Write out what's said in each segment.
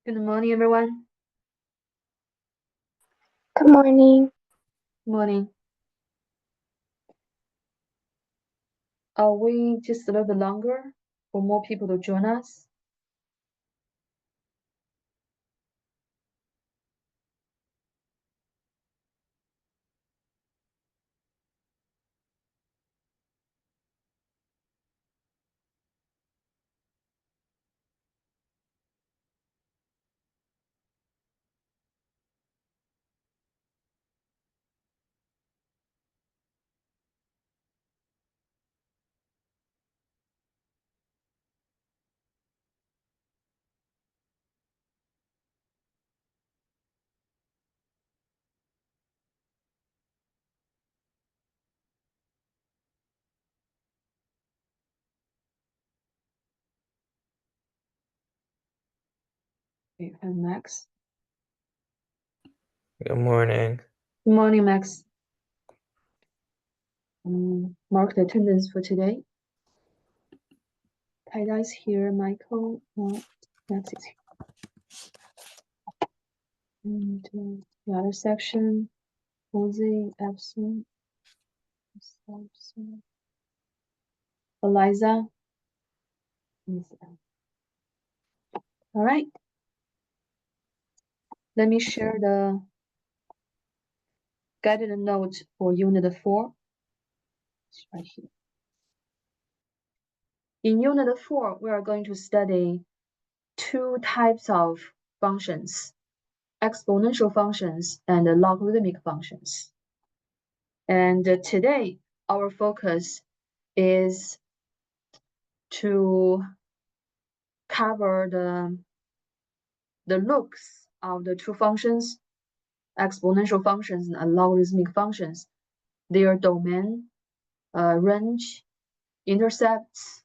Good morning, everyone. Good morning. Morning. Are we just a little bit longer for more people to join us? Okay, and Max. Good morning. Good morning, Max. Mark the attendance for today. Taida is here, Michael, Max is here. And the other section, Jose, absent. Eliza. All right. Let me share the guided note for Unit 4. It's right here. In Unit 4, we are going to study two types of functions, exponential functions and logarithmic functions. And today, our focus is to cover the looks of the two functions, exponential functions and logarithmic functions, their domain, range, intercepts,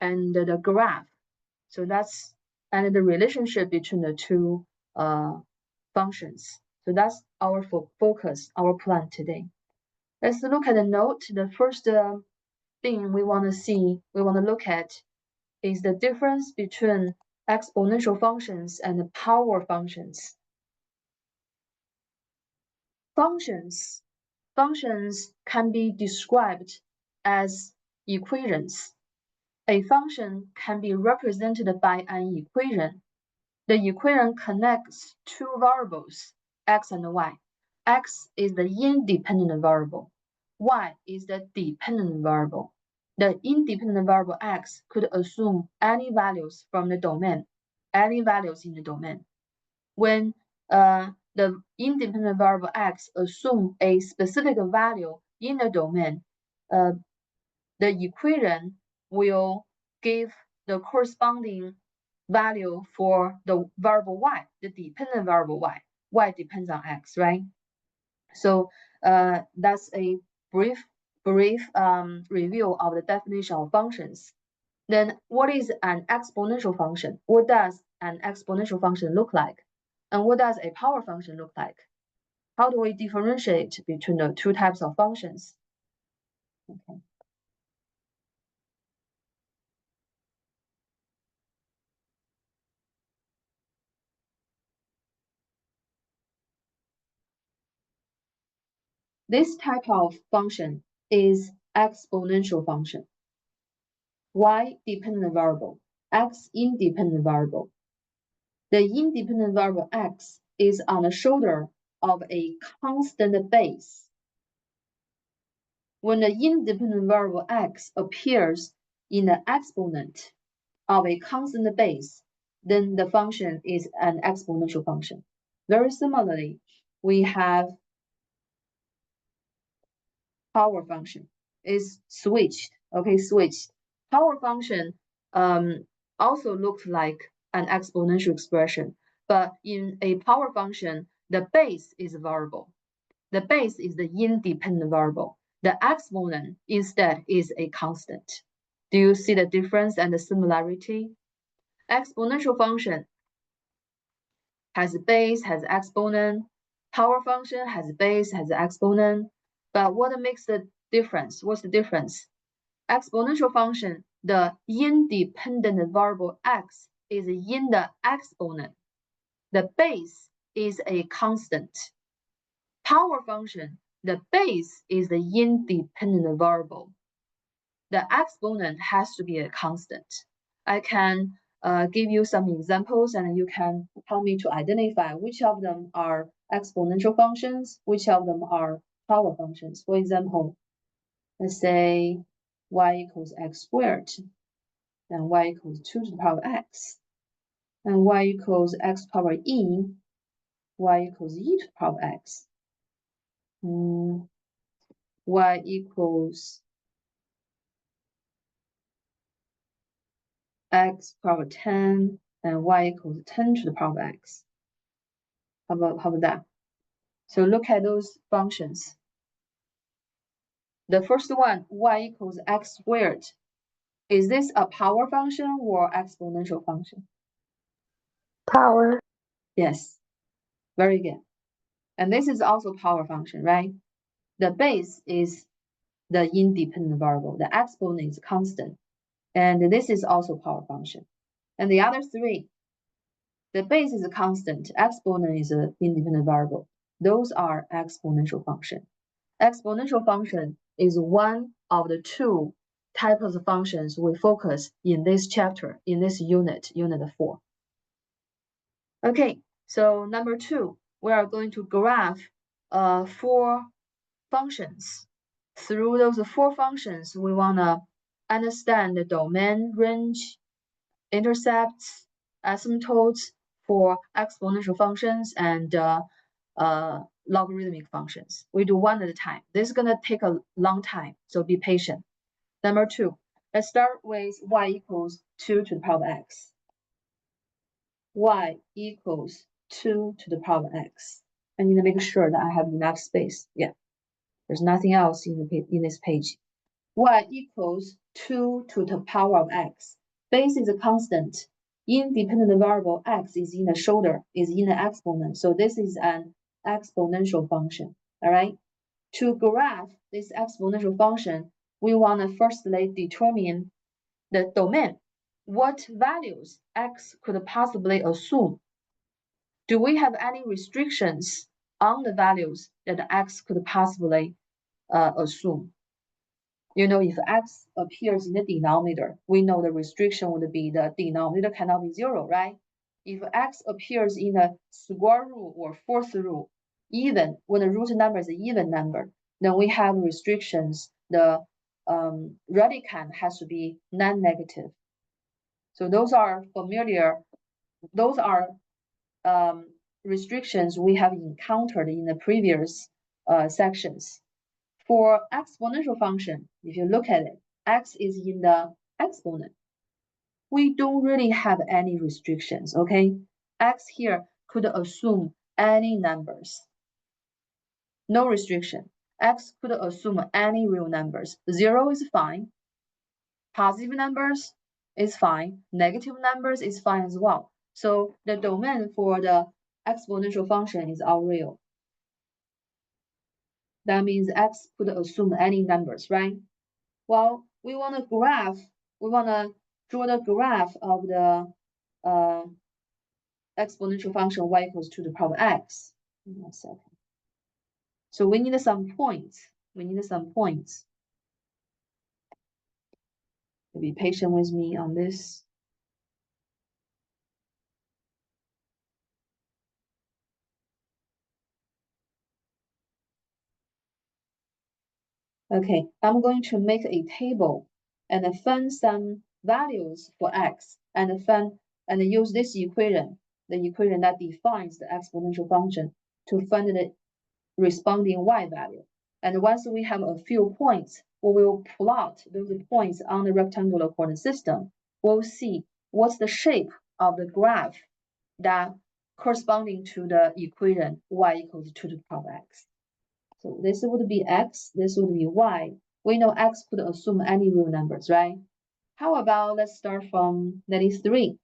and the graph. So that's and the relationship between the two functions. So that's our focus, our plan today. Let's look at the note. The first thing we want to look at is the difference between exponential functions and power functions. Functions can be described as equations. A function can be represented by an equation. The equation connects two variables, x and y. X is the independent variable. Y is the dependent variable. The independent variable x could assume any values from the domain, any values in the domain. When the independent variable x assume a specific value in the domain, the equation will give the corresponding value for the variable y, the dependent variable y. Y depends on x, right? So that's a brief review of the definition of functions. Then what is an exponential function? What does an exponential function look like? And what does a power function look like? How do we differentiate between the two types of functions? Okay. This type of function is exponential function. Y dependent variable, x independent variable. The independent variable x is on the shoulder of a constant base. When the independent variable x appears in the exponent of a constant base, then the function is an exponential function. Very similarly, we have power function is switched, okay, switched. Power function also looks like an exponential expression, but in a power function, the base is a variable. The base is the independent variable. The exponent instead is a constant. Do you see the difference and the similarity? Exponential function has a base, has exponent. Power function has a base, has exponent. But what makes the difference? What's the difference? Exponential function, the independent variable x is in the exponent. The base is a constant. Power function, the base is the independent variable. The exponent has to be a constant. I can give you some examples and you can help me to identify which of them are exponential functions, which of them are power functions. For example, let's say y equals x squared, and y equals 2 to the power of x, and y equals x power e, y equals e to the power of x. Y equals x power 10, and y equals 10 to the power of x. How about that? So look at those functions. The first one, y equals x squared. Is this a power function or exponential function? Power. Yes, very good. And this is also power function, right? The base is the independent variable. The exponent is constant. And this is also power function. And the other three, the base is a constant, exponent is an independent variable. Those are exponential function. Exponential function is one of the two types of functions we focus in this chapter, in this unit, unit 4. Okay, so number 2, we are going to graph 4 functions. Through those 4 functions, we want to understand the domain, range, intercepts, asymptotes for exponential functions and logarithmic functions. We do one at a time. This is going to take a long time, so be patient. Number 2, let's start with y equals 2 to the power of x. Y equals 2 to the power of x. I need to make sure that I have enough space. Yeah, there's nothing else in this page. Y equals 2 to the power of x. Base is a constant. Independent variable x is in the shoulder, is in the exponent. So this is an exponential function. All right. To graph this exponential function, we want to firstly determine the domain. What values x could possibly assume? Do we have any restrictions on the values that x could possibly assume? You know, if x appears in the denominator, we know the restriction would be the denominator cannot be 0, right? If x appears in the square root or fourth root, even when the root number is an even number, then we have restrictions. The radicand has to be non-negative. So those are familiar. Those are restrictions we have encountered in the previous sections. For exponential function, if you look at it, x is in the exponent. We don't really have any restrictions, okay? X here could assume any numbers. No restriction. X could assume any real numbers. 0 is fine. Positive numbers is fine. Negative numbers is fine as well. So the domain for the exponential function is all real. That means x could assume any numbers, right? Well, we want to draw the graph of the exponential function y equals 2 to the power of x. One second. So we need some points. Be patient with me on this. Okay, I'm going to make a table and find some values for x and use this equation, the equation that defines the exponential function, to find the responding y value. And once we have a few points, we will plot those points on the rectangular coordinate system. We'll see what's the shape of the graph that corresponding to the equation y equals 2 to the power of x. So this would be x, this would be y. We know x could assume any real numbers, right? How about let's start from 93.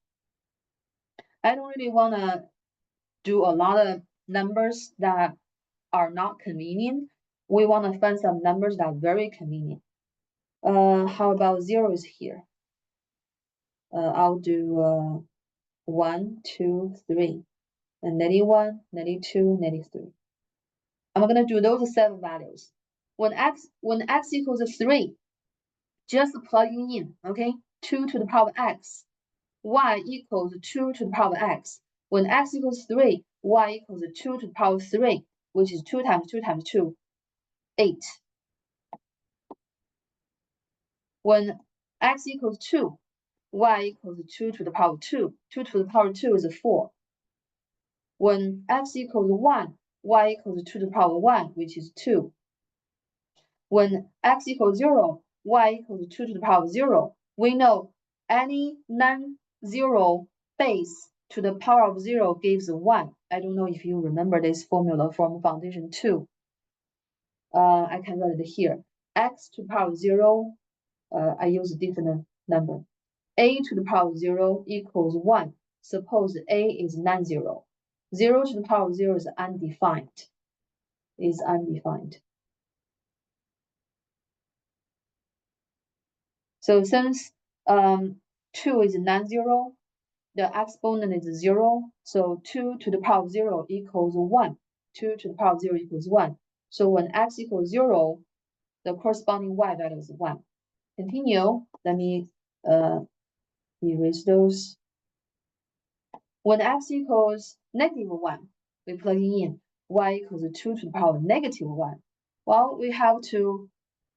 I don't really want to do a lot of numbers that are not convenient. We want to find some numbers that are very convenient. How about 0 is here? I'll do 1, 2, 3, and -1, -2, -3. I'm going to do those 7 values. When x equals 3, just plugging in, okay? 2 to the power of x. Y equals 2 to the power of x. When x equals 3, y equals 2 to the power of 3, which is 2 times 2 times 2, 8. When x equals 2, y equals 2 to the power of 2. 2 to the power of 2 is 4. When x equals 1, y equals 2 to the power of 1, which is 2. When x equals 0, y equals 2 to the power of 0. We know any non-zero base to the power of 0 gives 1. I don't know if you remember this formula from foundation 2. I can write it here. X to the power of 0, I use a different number. A to the power of 0 equals 1. Suppose A is non-zero. 0 to the power of 0 is undefined. So since 2 is non-zero, the exponent is 0. So 2 to the power of 0 equals 1. 2 to the power of 0 equals 1. So when x equals 0, the corresponding y value is 1. Continue. Let me erase those. When x equals -1, we plug in y equals 2 to the power of -1. Well, we have to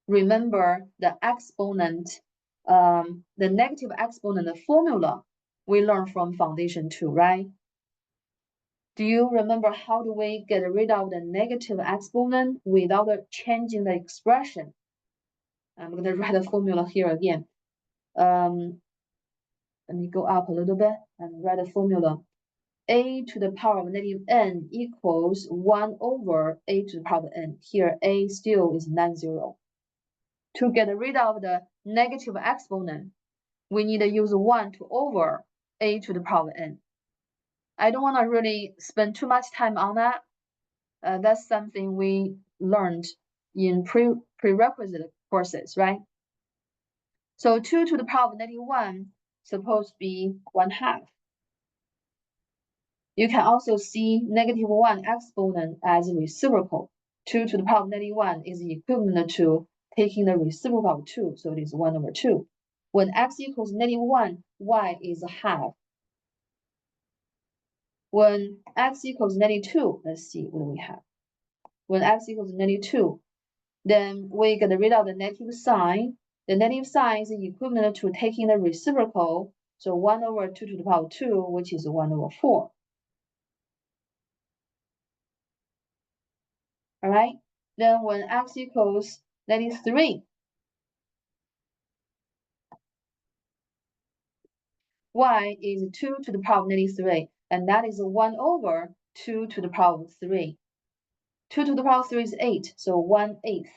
remember the exponent, the negative exponent formula we learned from foundation 2, right? Do you remember how do we get rid of the negative exponent without changing the expression? I'm going to write the formula here again. Let me go up a little bit and write the formula. A to the power of -n equals 1 over a to the power of n. Here, a still is non-zero. To get rid of the negative exponent, we need to use 1 to over a to the power of n. I don't want to really spend too much time on that. That's something we learned in prerequisite courses, right? So 2 to the power of -1 supposed to be 1/2. You can also see -1 exponent as reciprocal. 2 to the power of -1 is equivalent to taking the reciprocal of 2, so it is 1 over 2. When x equals -1, y is 1/2. When x equals -2, let's see, what do we have? When x equals -2, then we get rid of the negative sign. The negative sign is equivalent to taking the reciprocal, so 1 over 2 to the power of 2, which is 1 over 4. All right, then when x equals -3, y is 2 to the power of -3, and that is 1 over 2 to the power of 3. 2 to the power of 3 is 8, so 1/8.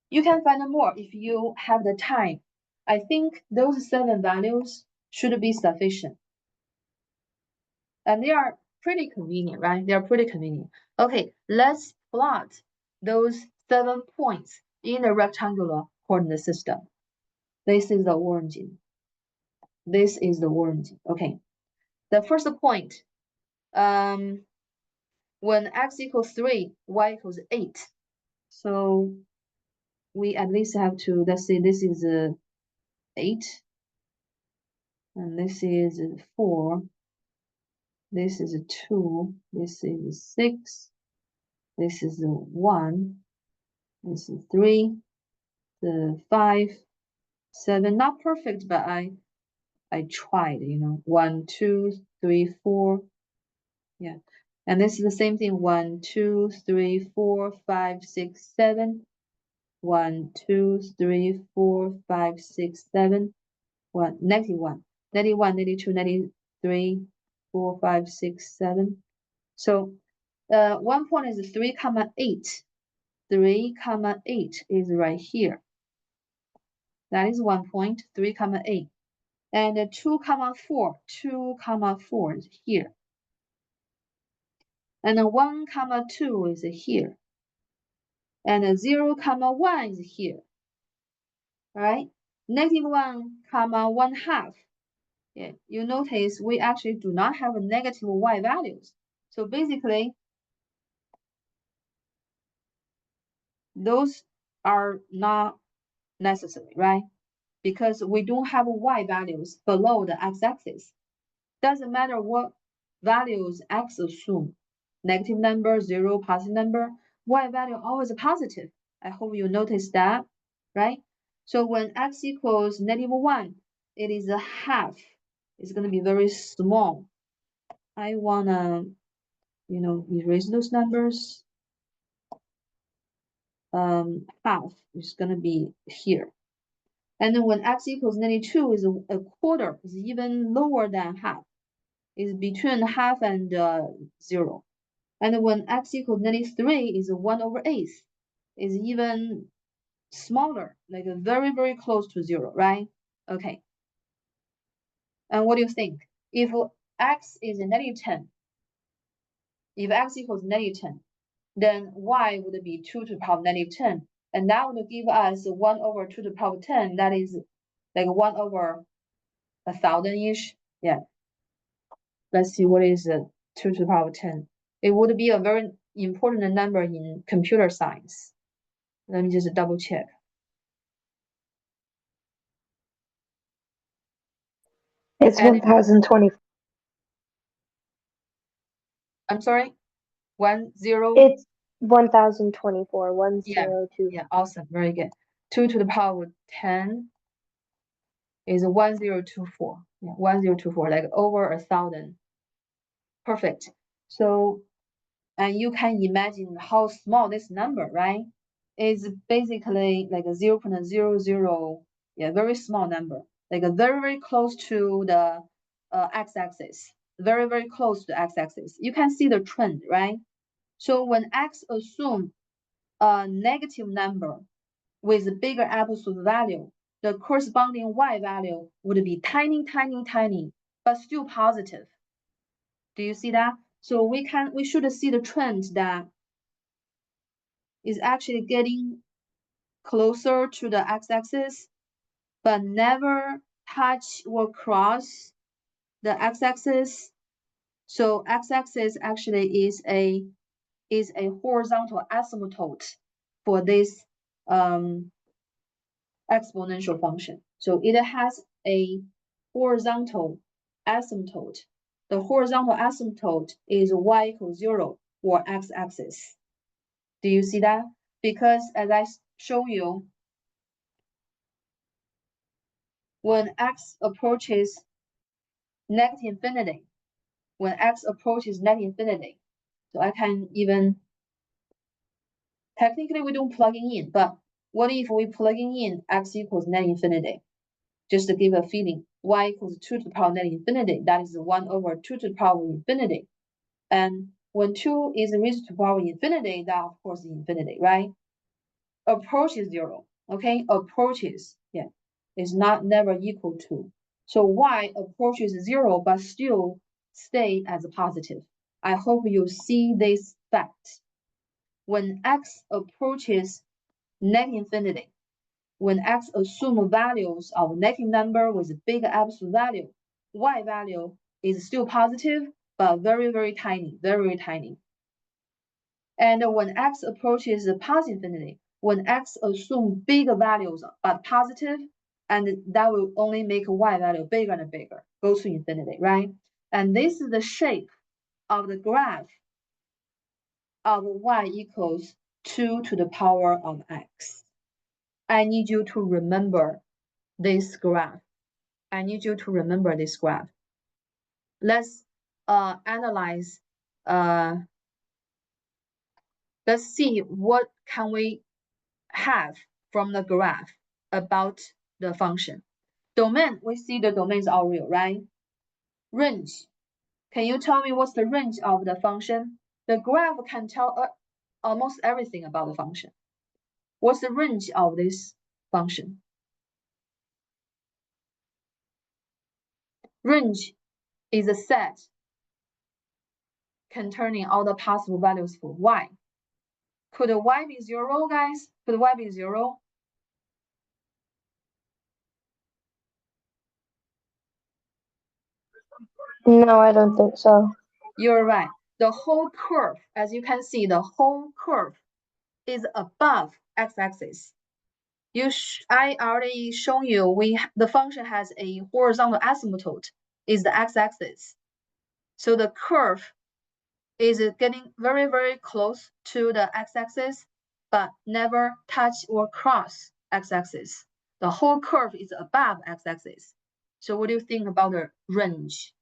You can find more if you have the time. I think those 7 values should be sufficient. And they are pretty convenient, right? They are pretty convenient. Okay, let's plot those 7 points in a rectangular coordinate system. This is the origin. This is the origin. Okay, the first point, when x equals 3, y equals 8. So we at least have to, let's say this is 8, and this is 4, this is 2, this is 6, this is 1, this is 3, the 5, 7, not perfect, but I tried, 1, 2, 3, 4, yeah. And this is the same thing, 1, 2, 3, 4, 5, 6, 7, 1, 2, 3, 4, 5, 6, 7, 1, -1, -1, -2, -3, 4, 5, 6, 7. So 1 point is 3, 8. 3, 8 is right here. That is 1 point, 3, 8. And 2, 4, 2, 4 is here. And 1, 2 is here. And 0, 1 is here. All right? -1, 1/2 Yeah, you notice we actually do not have a negative y values. So basically, those are not necessary, right? Because we don't have y values below the x-axis. Doesn't matter what values x assume, negative number, zero, positive number, y value always positive. I hope you notice that, right? So when x equals -1, it is a half. It's going to be very small. I want to, erase those numbers. Half is going to be here. And then when x equals -2 is a quarter, is even lower than half. Is between half and 0. And when x equals -3 is 1/8. Is even smaller, like very, very close to 0, right? Okay. And what do you think? If x is -10, if x equals -10, then y would be 2 to the power of -10. And that would give us 1/2 to the power of 10. That is like 1/1000-ish. Yeah. Let's see what is 2 to the power of 10. It would be a very important number in computer science. Let me just double check. It's 1020. I'm sorry, 10. It's 1024. 1024. Yeah, awesome, very good. 2 to the power of 10 is 1024. Yeah, 1024, like over 1,000. Perfect. So, and you can imagine how small this number, right? Is basically like a 0.00, yeah, very small number, like a very, very close to the x-axis, very, very close to the x-axis. You can see the trend, right? So when x assume a negative number with a bigger absolute value, the corresponding y value would be tiny, tiny, tiny, but still positive. Do you see that? So we should see the trend that is actually getting closer to the x-axis, but never touch or cross the x-axis. So x-axis actually is a horizontal asymptote for this exponential function. So it has a horizontal asymptote. The horizontal asymptote is y equals 0 or x-axis. Do you see that? Because as I show you, when x approaches negative infinity, when x approaches negative infinity, so I can even, technically we don't plugging in, but what if we plugging in x equals negative infinity? Just to give a feeling, y equals 2 to the power of negative infinity, that is 1/2 to the power of infinity. And when 2 is raised to the power of infinity, that of course is infinity, right? Approaches 0, okay? Approaches, yeah, is not never equal to. So y approaches 0, but still stay as a positive. I hope you see this fact. When x approaches negative infinity, when x assume values of negative number with a big absolute value, y value is still positive, but very, very tiny, very, very tiny. And when x approaches the positive infinity, when x assume bigger values but positive, and that will only make y value bigger and bigger, go to infinity, right? And this is the shape of the graph of y equals 2 to the power of x. I need you to remember this graph. I need you to remember this graph. Let's analyze. Let's see what can we have from the graph about the function. Domain, we see the domains are real, right? Range. Can you tell me what's the range of the function? The graph can tell almost everything about the function. What's the range of this function? Range is a set containing all the possible values for y. Could y be 0, guys? Could y be 0? No, I don't think so. You're right. The whole curve, as you can see, the whole curve is above x-axis. I already shown you the function has a horizontal asymptote is the x-axis. So the curve is getting very, very close to the x-axis, but never touch or cross x-axis. The whole curve is above x-axis. So what do you think about the range?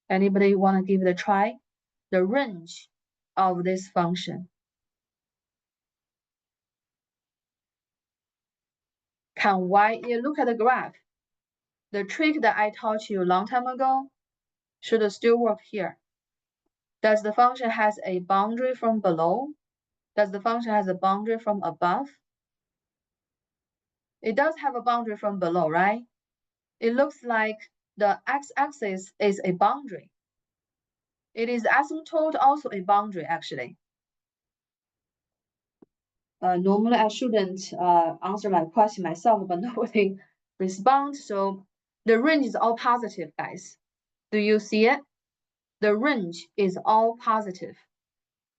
Anybody want to give it a try? The range of this function. Can y, you look at the graph. The trick that I taught you a long time ago should still work here. Does the function has a boundary from below? Does the function has a boundary from above? It does have a boundary from below, right? It looks like the x-axis is a boundary. It is asymptote also a boundary, actually. Normally, I shouldn't answer my question myself, but nobody responds. So the range is all positive, guys. Do you see it? The range is all positive.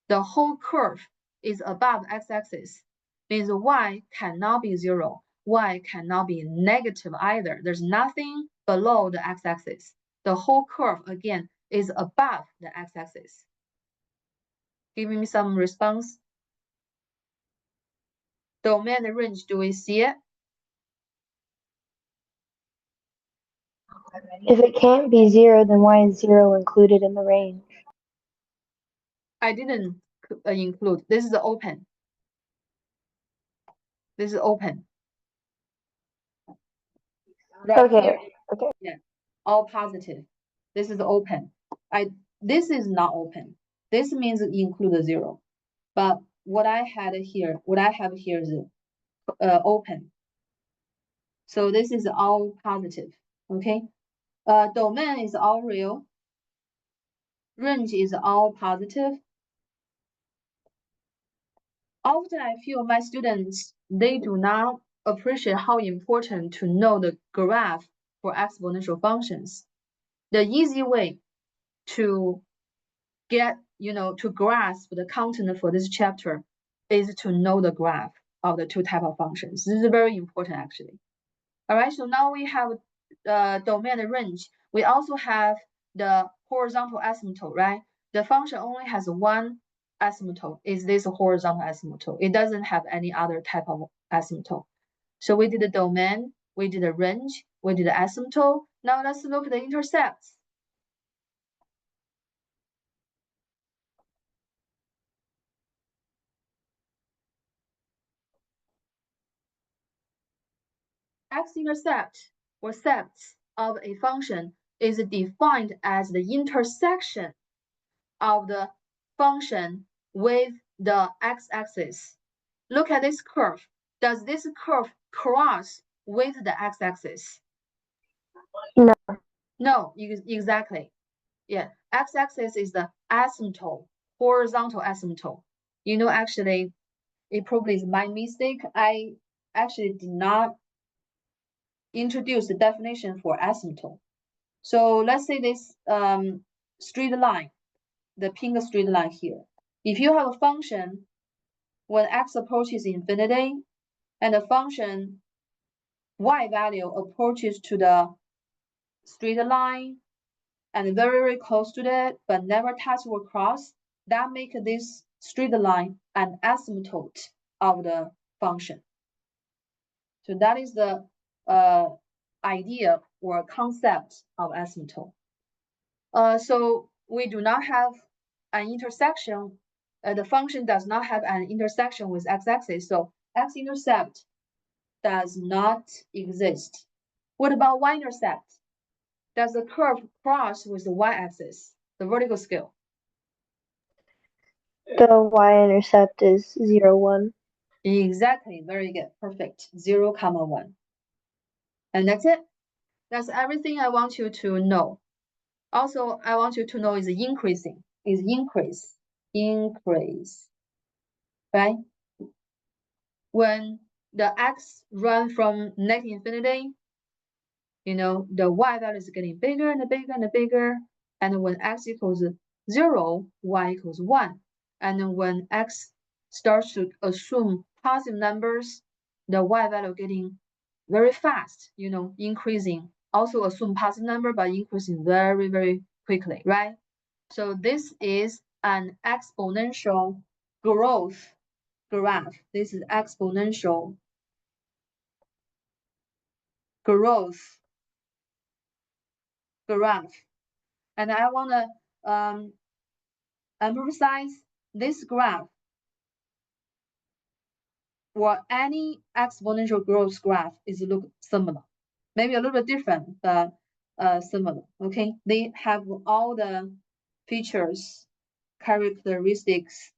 The whole curve is above x-axis, means y cannot be 0. Y cannot be negative either. There's nothing below the x-axis. The whole curve, again, is above the x-axis. Give me some response. Domain range, do we see it? If it can't be 0, then why is 0 included in the range? I didn't include. This is open. This is open. Right Okay, here. okay. Yeah, all positive. This is open. This is not open. This means include a 0. But what I have here is open. So this is all positive. Okay. Domain is all real. Range is all positive. Often I feel my students, they do not appreciate how important to know the graph for exponential functions. The easy way to get, to grasp the content for this chapter is to know the graph of the two type of functions. This is very important, actually. All right, so now we have domain and range. We also have the horizontal asymptote, right? The function only has one asymptote. Is this horizontal asymptote? It doesn't have any other type of asymptote. So we did the domain, we did the range, we did the asymptote. Now let's look at the intercepts. X-intercept or septs of a function is defined as the intersection of the function with the x-axis. Look at this curve. Does this curve cross with the x-axis? No. No, exactly. Yeah, x-axis is the asymptote, horizontal asymptote. Actually, it probably is my mistake. I actually did not introduce the definition for asymptote. So let's say this straight line, the pink straight line here. If you have a function when x approaches infinity and the function y value approaches to the straight line and very, very close to it, but never touch or cross, that makes this straight line an asymptote of the function. So that is the idea or concept of asymptote. So we do not have an intersection. The function does not have an intersection with x-axis. So x-intercept does not exist. What about y-intercept? Does the curve cross with the y-axis, the vertical scale? The y-intercept is 0, 1. Exactly. Very good. Perfect. 0, 1. And that's it. That's everything I want you to know. Also, I want you to know is increasing. Is increase. Increase. Right? When the x run from negative infinity the y value is getting bigger and bigger and bigger. And when x equals 0, y equals 1. And then when x starts to assume positive numbers, the y value getting very fast, increasing. Also assume positive number, but increasing very, very quickly, right? So this is an exponential growth graph. This is exponential growth graph. And I want to emphasize this graph or any exponential growth graph is look similar. Maybe a little bit different, but similar, okay? They have all the features, characteristics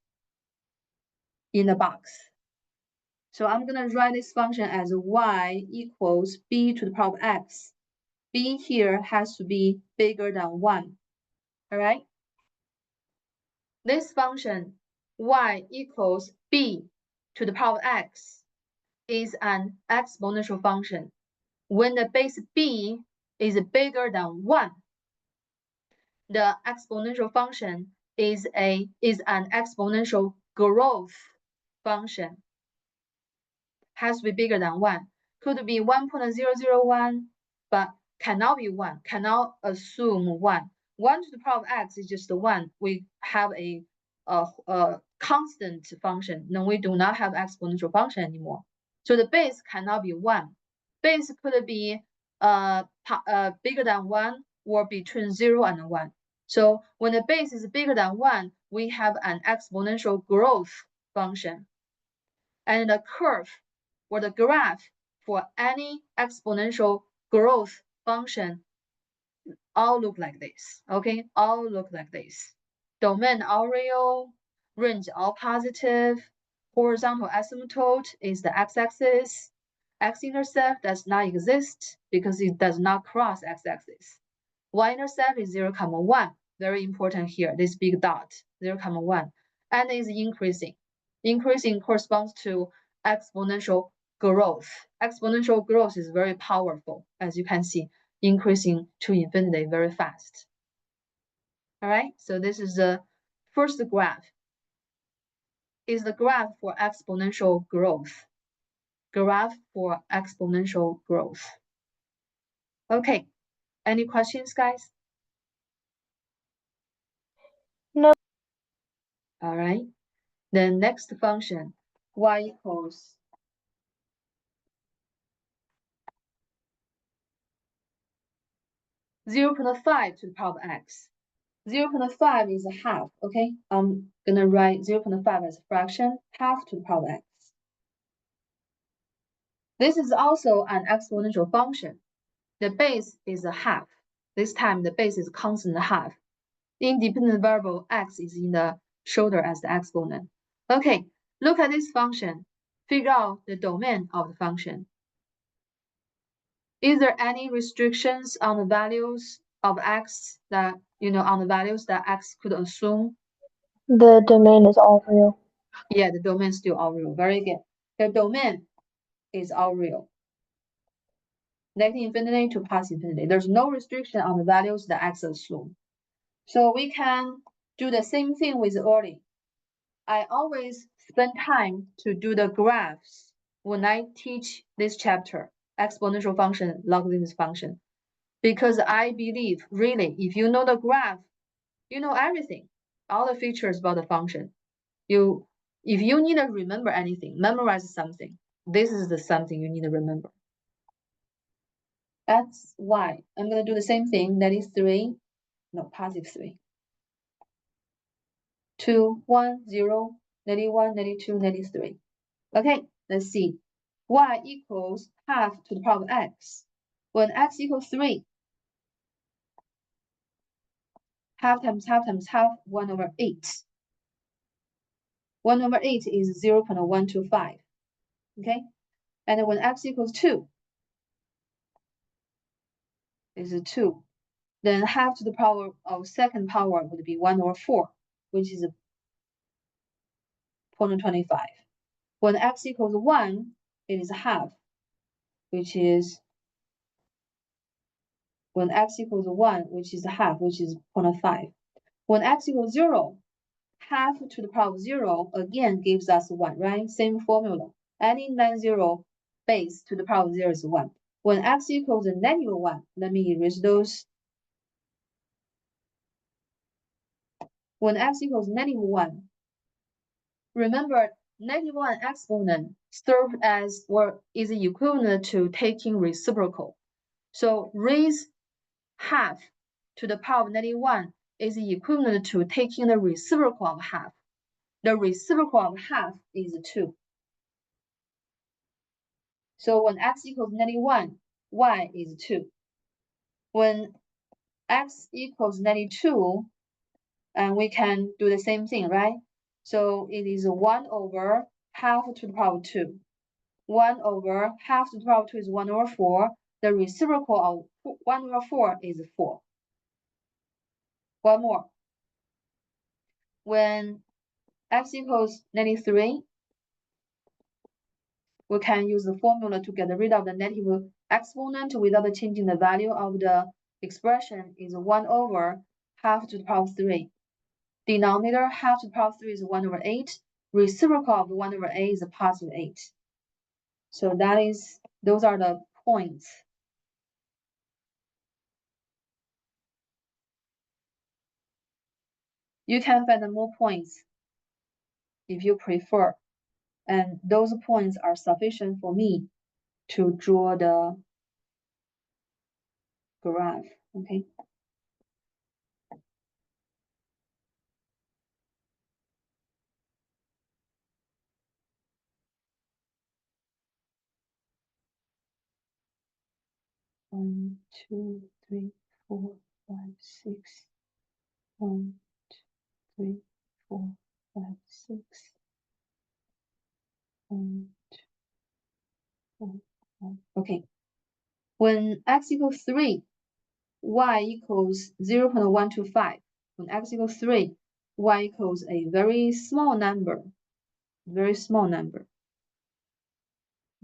in the box. So I'm going to write this function as y equals b to the power of x. B here has to be bigger than 1, all right? This function, y equals b to the power of x, is an exponential function. When the base b is bigger than 1, the exponential function is an exponential growth function. Has to be bigger than 1. Could be 1.001, but cannot be 1, cannot assume 1. 1 to the power of x is just 1. We have a constant function. No, we do not have exponential function anymore. So the base cannot be 1. Base could be bigger than 1 or between 0 and 1. So when the base is bigger than 1, we have an exponential growth function. And the curve or the graph for any exponential growth function all look like this, okay? All look like this. Domain all real, range all positive, horizontal asymptote is the x-axis, x-intercept does not exist because it does not cross x-axis. Y-intercept is 0, 1, very important here, this big dot, 0, 1, and is increasing. Increasing corresponds to exponential growth. Exponential growth is very powerful, as you can see, increasing to infinity very fast. All right, so this is the first graph. Is the graph for exponential growth. Graph for exponential growth. Okay, any questions, guys? No. All right, then next function, y equals 0.5 to the power of x. 0.5 is a half, okay? I'm gonna write 0.5 as a fraction, half to the power of x. This is also an exponential function. The base is a half. This time the base is constant half. Independent variable x is in the shoulder as the exponent. Okay, look at this function. Figure out the domain of the function. Is there any restrictions on the values of x that, on the values that x could assume? The domain is all real. Yeah, the domain is still all real. Very good. The domain is all real. Negative infinity to positive infinity. There's no restriction on the values that x assume. So we can do the same thing with early. I always spend time to do the graphs when I teach this chapter, exponential function, logarithmic function, because I believe really, if you know the graph, you know everything, all the features about the function. If you need to remember anything, memorize something, this is the something you need to remember. That's why I'm going to do the same thing. That is 3, no, positive 3. 2, 1, 0, negative 1, negative 2, negative 3. Okay, let's see. Y equals half to the power of x. When x equals 3, half times half times half, 1 over 8. 1 over 8 is 0.125. Okay, and when x equals 2, is 2. Then half to the power of second power would be 1 over 4, which is 0.25. When x equals 1, it is half, which is When x equals 1, which is half, which is 0.5. When x equals 0, half to the power of 0 again gives us 1, right? Same formula. Any non-zero base to the power of 0 is 1. When x equals -1, let me erase those. When x equals -1, remember, -1 exponent serves as or is equivalent to taking reciprocal. So raise half to the power of -1 is equivalent to taking the reciprocal of half. The reciprocal of half is 2. So when x equals -1, y is 2. When x equals -2, and we can do the same thing, right? So it is 1 over half to the power of 2. 1 over half to the power of 2 is 1 over 4. The reciprocal of 1 over 4 is 4. One more. When x equals -3, we can use the formula to get rid of the negative exponent without changing the value of the expression is 1 over half to the power of 3. Denominator half to the power of 3 is 1 over 8. Reciprocal of 1 over 8 is a positive 8. So those are the points. You can find more points if you prefer. And those points are sufficient for me to draw the graph, okay? One, two, three, 4, 5, 6. 1, 2, 3, 4, 5, 6. 1, 2, 4, 5. Okay. When x equals 3, y equals 0.125. When x equals 3, y equals a very small number. Very small number.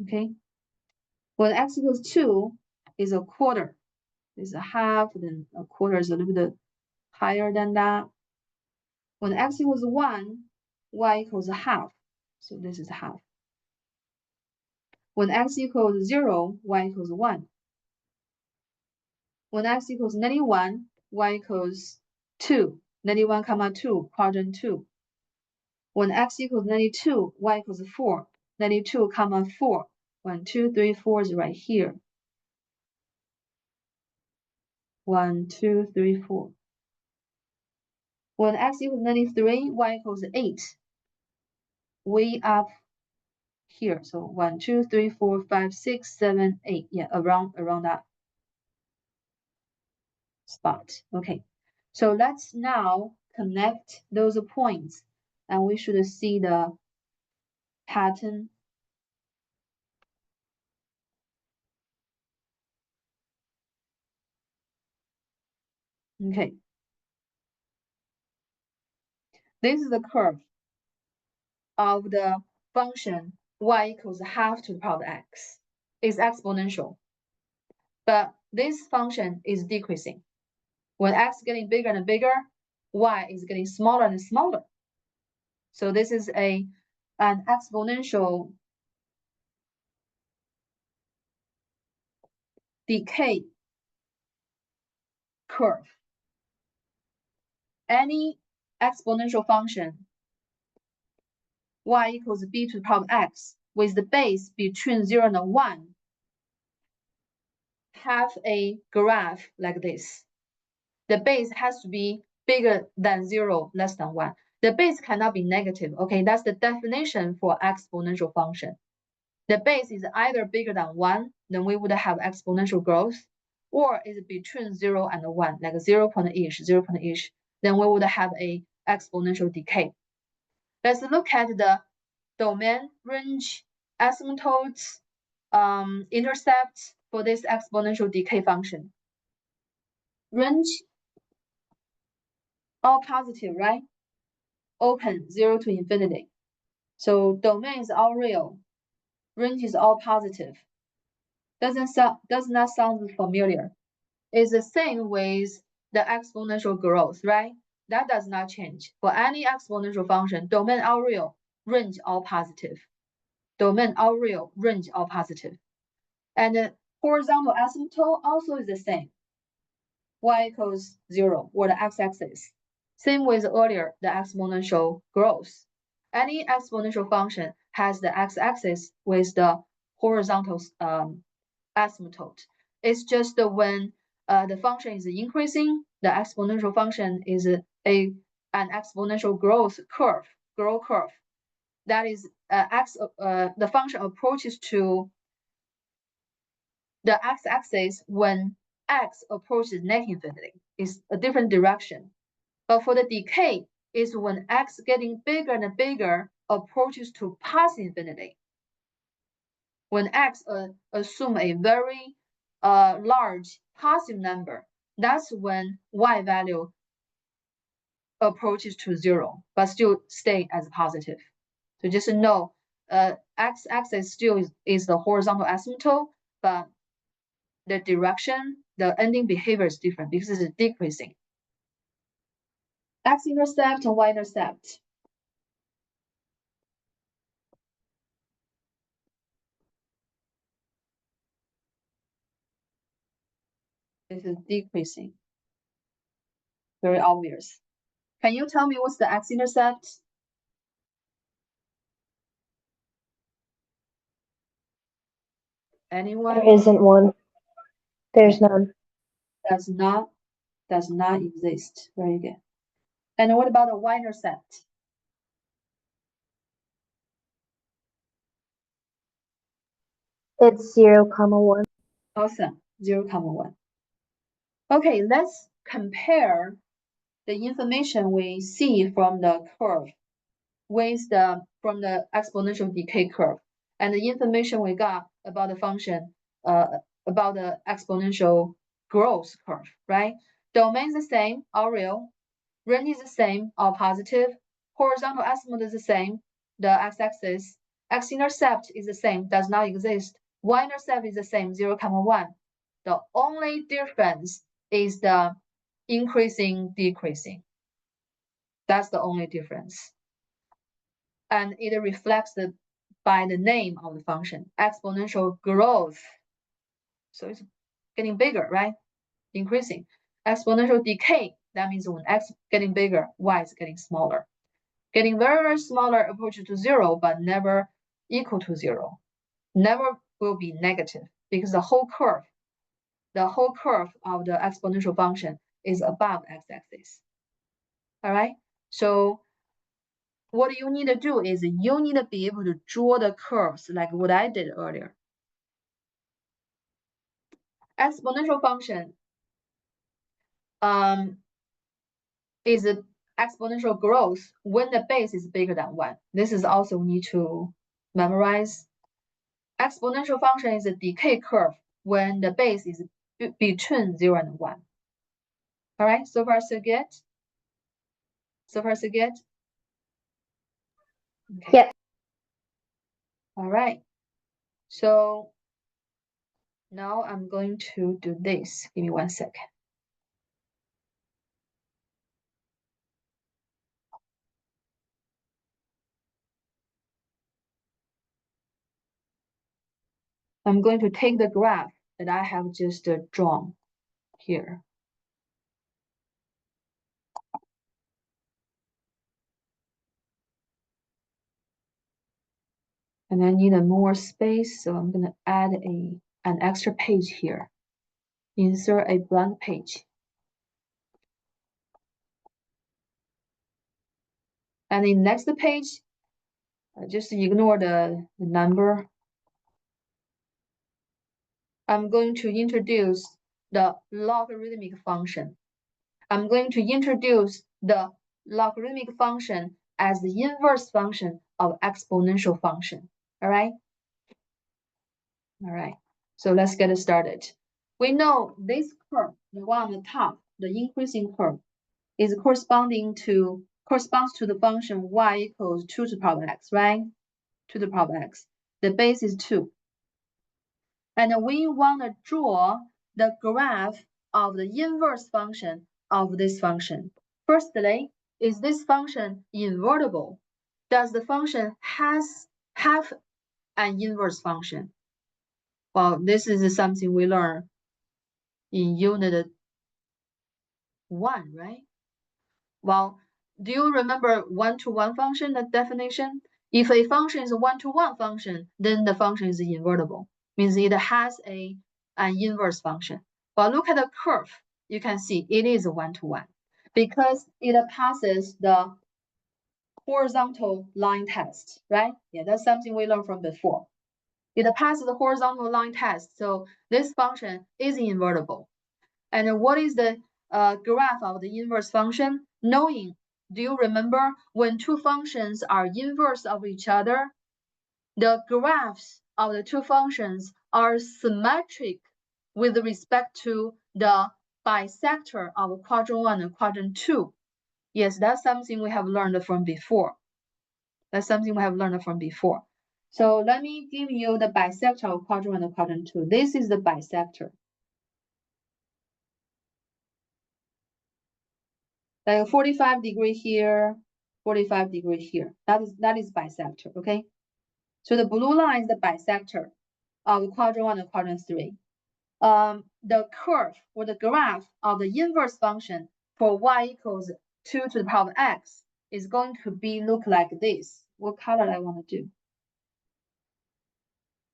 Okay. When x equals 2 is a quarter. It's a half, then a quarter is a little bit higher than that. When x equals 1, y equals a half. So this is half. When x equals 0, y equals 1. When x equals -1, y equals 2. 1 comma 2, quadrant 2. When x equals -2, y equals 4. 2 comma 4. 1, 2, 3, 4 is right here. 1, 2, 3, 4. When x equals -3, y equals 8. Way up here. So 1, 2, 3, 4, 5, 6, 7, 8. Yeah, around that spot. Okay. So let's now connect those points, and we should see the pattern. Okay. This is the curve of the function y equals half to the power of x. It's exponential. But this function is decreasing. When x is getting bigger and bigger, y is getting smaller and smaller. So this is an exponential decay curve. Any exponential function y equals b to the power of x with the base between 0 and 1 have a graph like this. The base has to be bigger than 0, less than 1. The base cannot be negative, okay? That's the definition for exponential function. The base is either bigger than 1, then we would have exponential growth, or is between 0 and 1, like 0 point-ish, 0 point-ish, then we would have a exponential decay. Let's look at the domain, range, asymptotes, intercepts for this exponential decay function. Range, all positive, right? Open, 0 to infinity. So domain is all real. Range is all positive. Does not sound familiar? is the same with the exponential growth, right? That does not change. For any exponential function, domain all real, range all positive. Domain all real, range all positive. And the horizontal asymptote also is the same. Y equals 0, or the x-axis. Same with earlier, the exponential growth. Any exponential function has the x-axis with the horizontal asymptote. It's just when the function is increasing, the exponential function is an exponential growth curve. That is, the function approaches to the x-axis when x approaches negative infinity. It's a different direction. But for the decay, is when x getting bigger and bigger approaches to positive infinity. When x assume a very large positive number, that's when y value approaches to 0, but still stay as positive. So just know, x-axis still is the horizontal asymptote, but the direction, the ending behavior is different because it's decreasing. X-intercept and y-intercept. This is decreasing. Very obvious. Can you tell me what's the x-intercept? Anyone? There isn't one. There's none. Does not exist. Very good. And what about the y-intercept? It's 0, 1. Awesome. 0, 1. Okay, let's compare the information we see from the curve with from the exponential decay curve and the information we got about the function, about the exponential growth curve, right? Domain is the same, all real. Range is the same, all positive. Horizontal asymptote is the same, the x-axis. X-intercept is the same, does not exist. Y-intercept is the same, 0, 1. The only difference is the increasing, decreasing. That's the only difference. And it reflects by the name of the function, exponential growth. So it's getting bigger, right? Increasing. Exponential decay, that means when x getting bigger, y is getting smaller. Getting very, very smaller approaches to 0, but never equal to 0. Never will be negative because the whole curve of the exponential function is above x-axis. All right, so what you need to do is you need to be able to draw the curves like what I did earlier. Exponential function is exponential growth when the base is bigger than 1. This is also need to memorize. Exponential function is a decay curve when the base is between 0 and 1. All right, so far so good? So far so good? Okay. Yep. All right, so now I'm going to do this. Give me 1 second. I'm going to take the graph that I have just drawn here. And I need more space, so I'm going to add an extra page here. Insert a blank page. And in next page, just ignore the number. I'm going to introduce the logarithmic function. I'm going to introduce the logarithmic function as the inverse function of exponential function. All right? All right. So let's get started. We know this curve, the one on the top, the increasing curve, is corresponds to the function y equals 2 to the power of x, right? 2 to the power of x. The base is 2. And we want to draw the graph of the inverse function of this function. Firstly, is this function invertible? Does the function have an inverse function? Well, this is something we learn in unit 1, right? Well, do you remember one-to-one function, the definition? If a function is a one-to-one function, then the function is invertible, means it has an inverse function. But look at the curve, you can see it is a one-to-one because it passes the horizontal line test, right? Yeah, that's something we learned from before. It passes the horizontal line test, so this function is invertible. And what is the graph of the inverse function? Knowing, do you remember when two functions are inverse of each other, the graphs of the two functions are symmetric with respect to the bisector of quadrant 1 and quadrant 2. Yes, that's something we have learned from before. So let me give you the bisector of quadrant 1 and quadrant 2. This is the bisector. Like 45 degree here, 45 degree here. That is bisector, okay? So the blue line is the bisector of quadrant 1 and quadrant 3. The curve or the graph of the inverse function for y equals 2 to the power of x is going to be look like this. What color I want to do?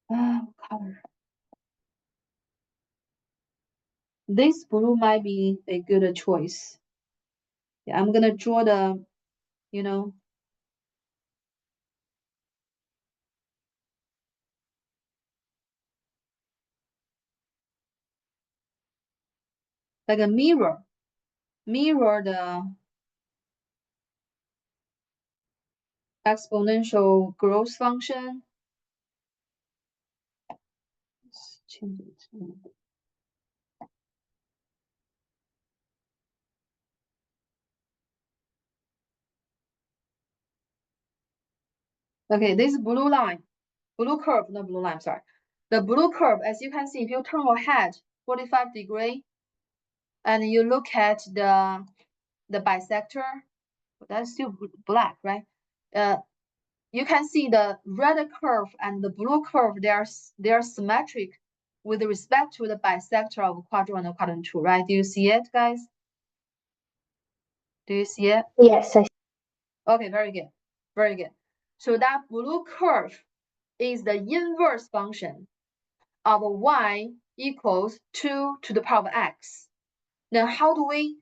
What color? This blue might be a good choice. Yeah, I'm gonna draw the, you know, like a mirror the exponential growth function. Let's change it. Okay, this blue line, blue curve, not blue line, sorry. The blue curve, as you can see, if you turn your head 45 degree and you look at the bisector, that's still black, right? You can see the red curve and the blue curve, they are symmetric with respect to the bisector of quadrant 1 and quadrant 2, right? Do you see it, guys? Do you see it? Yes, I see. Okay, very good. Very good. So that blue curve is the inverse function of y equals 2 to the power of x. Now, how do we,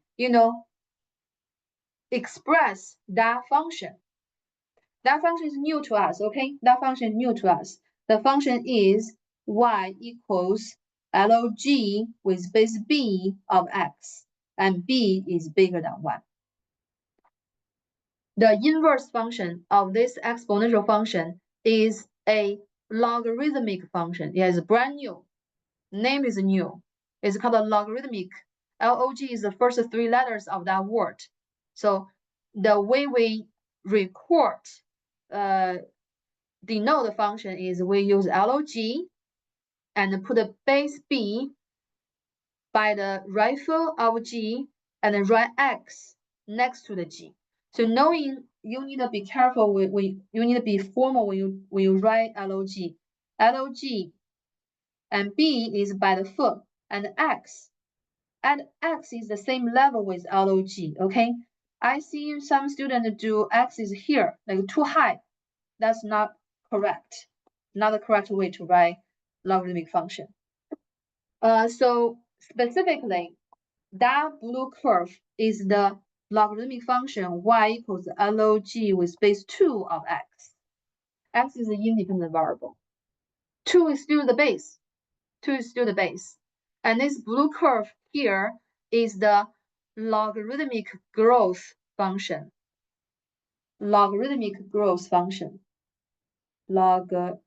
express that function? That function is new to us, okay? That function is new to us. The function is y equals log with base b of x, and b is bigger than 1. The inverse function of this exponential function is a logarithmic function. It is brand new. Name is new. It's called a logarithmic. Log is the first 3 letters of that word. So the way we record, denote the function is we use log and put a base b by the right field of g and the right x next to the g. So knowing, you need to be careful you need to be formal when you write log. Log and b is by the foot, and x is the same level with log. Okay, I see some students do x is here, like too high. That's not correct. Not the correct way to write logarithmic function. So specifically, that blue curve is the logarithmic function y equals log with base 2 of x. X is an independent variable. 2 is still the base. 2 is still the base. And this blue curve here is the logarithmic growth function. Logarithmic growth function. Logarithmic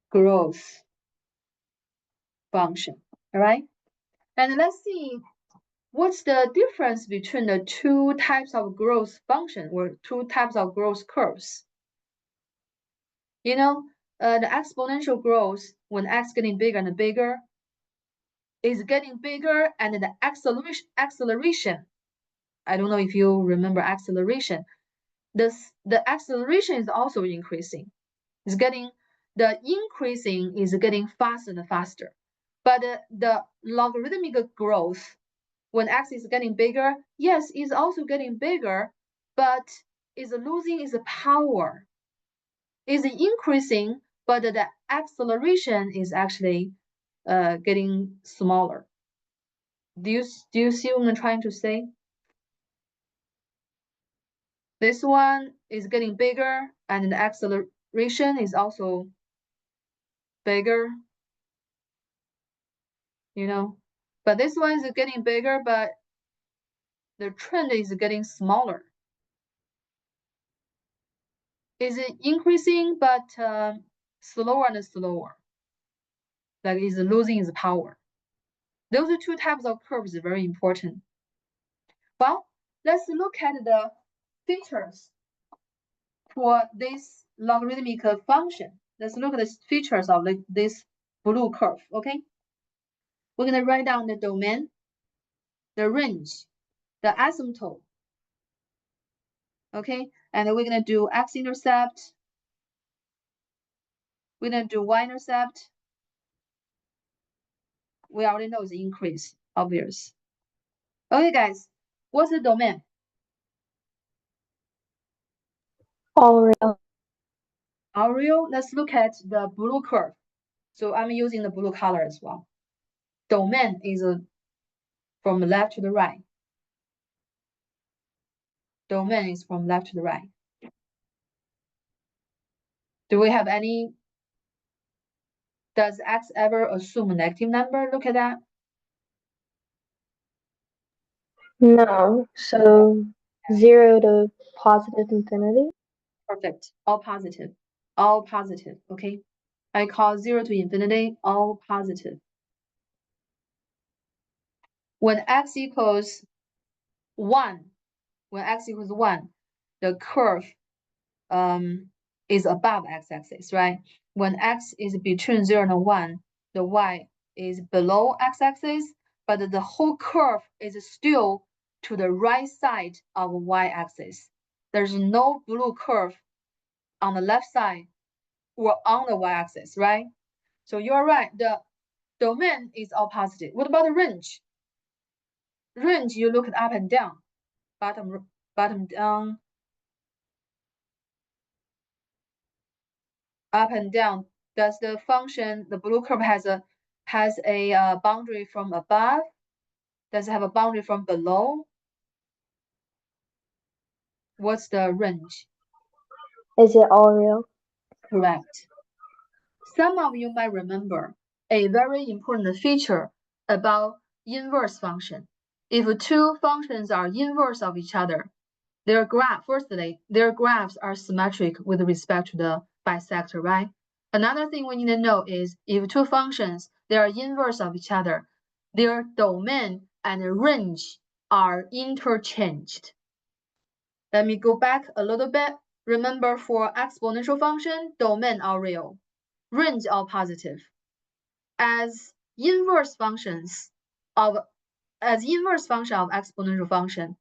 growth function. All right. And let's see what's the difference between the two types of growth function or two types of growth curves. You know, the exponential growth when x getting bigger and bigger is getting bigger, and the acceleration. I don't know if you remember acceleration. The acceleration is also increasing. The increasing is getting faster and faster. But the logarithmic growth, when x is getting bigger, yes, is also getting bigger, but is losing its power. Is increasing, but the acceleration is actually getting smaller. Do you see what I'm trying to say? This one is getting bigger, and the acceleration is also bigger, you know. But this one is getting bigger, but the trend is getting smaller. Is it increasing, but slower and slower? Like is losing its power. Those two types of curves are very important. Well, let's look at the features for this logarithmic function. Let's look at the features of this blue curve, okay? We're going to write down the domain, the range, the asymptote, okay? And then we're going to do x-intercept. We're going to do y-intercept. We already know the increase, obvious. Okay, guys, what's the domain? All real. All real. Let's look at the blue curve. So I'm using the blue color as well. Domain is from left to the right. Domain is from left to the right. Do we have any? Does x ever assume a negative number? Look at that. No. So 0 to positive infinity. Perfect. All positive. All positive. Okay. I call 0 to infinity all positive. When x equals 1, the curve is above x-axis, right? When x is between 0 and 1, the y is below x-axis, but the whole curve is still to the right side of y-axis. There's no blue curve on the left side or on the y-axis, right? So you're right, the domain is all positive. What about the range? Range, you look at up and down, bottom down, up and down. Does the function, the blue curve has a boundary from above? Does it have a boundary from below? What's the range? Is it all real? Correct. Some of you might remember a very important feature about inverse function. If two functions are inverse of each other, their graphs are symmetric with respect to the bisector, right? Another thing we need to know is if two functions, they are inverse of each other, their domain and range are interchanged. Let me go back a little bit. Remember, for exponential function, domain are real, range are positive. As inverse function of exponential function,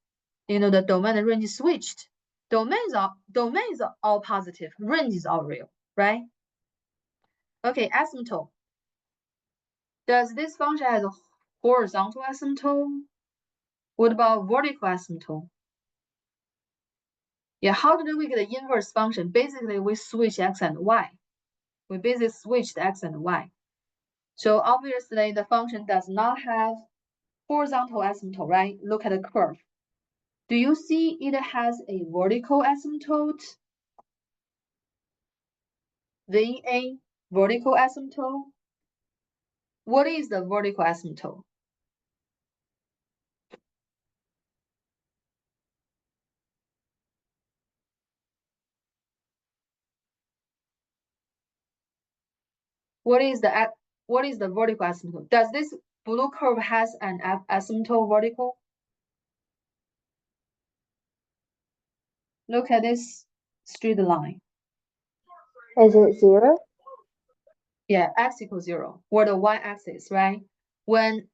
you know, the domain and range is switched. Domains are all positive, range is all real, right? Okay, asymptote. Does this function have a horizontal asymptote? What about vertical asymptote? Yeah, how did we get the inverse function? Basically, we switch x and y. We basically switched x and y. So obviously, the function does not have horizontal asymptote, right? Look at the curve. Do you see it has a vertical asymptote? VA, vertical asymptote. What is the vertical asymptote? What is the vertical asymptote? Does this blue curve has an asymptote vertical? Look at this straight line. Is it 0? Yeah, x equals 0, or the y-axis, right? When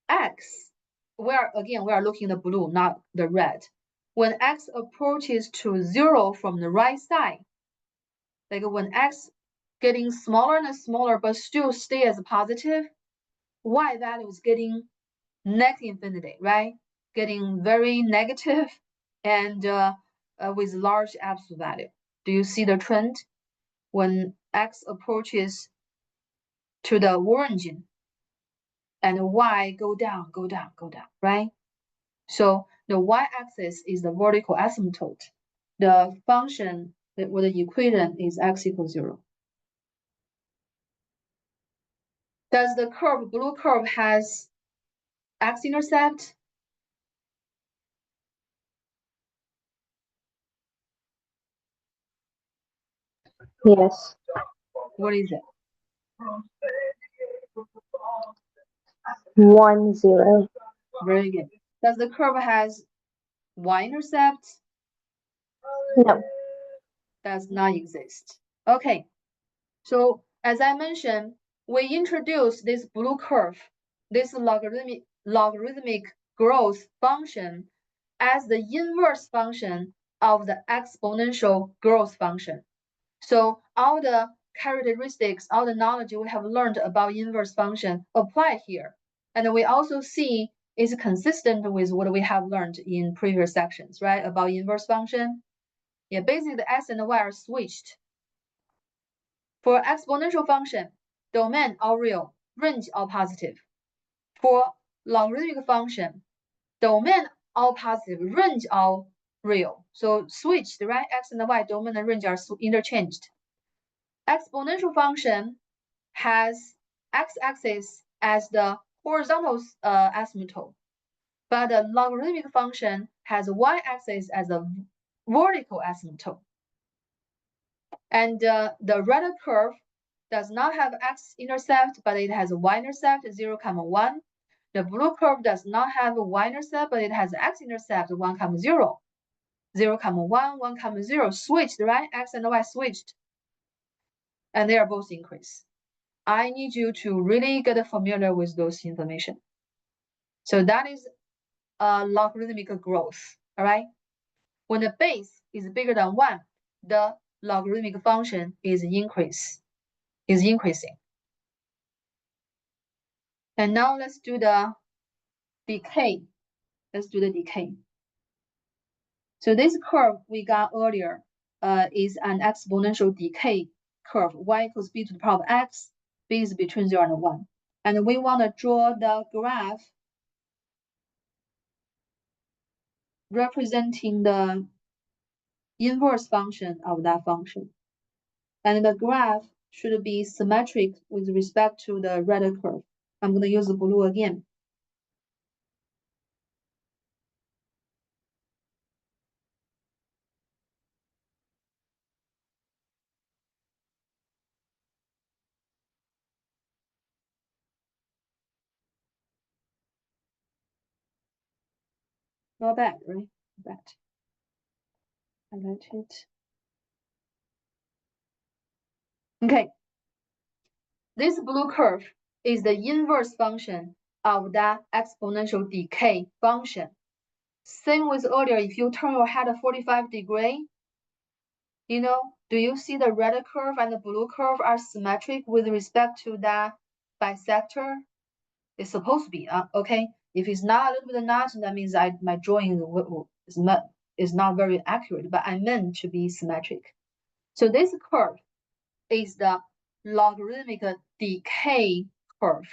x, we are looking at the blue, not the red. When x approaches to 0 from the right side, like when x getting smaller and smaller but still stay as positive, y value is getting negative infinity, right? Getting very negative and with large absolute value. Do you see the trend? When x approaches to the origin and y go down, go down, go down, right? So the y-axis is the vertical asymptote. The function or the equation is x equals 0. Does the curve, blue curve, has x-intercept? Yes. What is it? 1, 0. Very good. Does the curve has y-intercept? No. Does not exist. Okay. So as I mentioned, we introduced this blue curve, this logarithmic growth function, as the inverse function of the exponential growth function. So all the characteristics, all the knowledge we have learned about inverse function apply here. And we also see is consistent with what we have learned in previous sections, right? About inverse function. Yeah, basically the x and the y are switched. For exponential function, domain all real, range all positive. For logarithmic function, domain all positive, range all real. So switched, right? X and y, domain and range are interchanged. Exponential function has x-axis as the horizontal asymptote, but the logarithmic function has y-axis as a vertical asymptote. And the red curve does not have x-intercept, but it has a y-intercept, 0, 1. The blue curve does not have a y-intercept, but it has x-intercept, 1, 0. 0, 1, 1, 0, switched, right? X and y switched. And they are both increased. I need you to really get familiar with those information. So that is logarithmic growth, all right? When the base is bigger than 1, the logarithmic function is increasing. And now let's do the decay. Let's do the decay. So this curve we got earlier is an exponential decay curve. Y equals b to the power of x, b is between 0 and 1. And we want to draw the graph representing the inverse function of that function. And the graph should be symmetric with respect to the red curve. I'm going to use the blue again. Not bad, right? Not bad. Highlight it. Okay. This blue curve is the inverse function of that exponential decay function. Same with earlier, if you turn your head 45 degrees, do you see the red curve and the blue curve are symmetric with respect to that bisector? It's supposed to be, okay? If it's not a little bit not, that means my drawing is not very accurate, but I meant to be symmetric. So this curve is the logarithmic decay curve.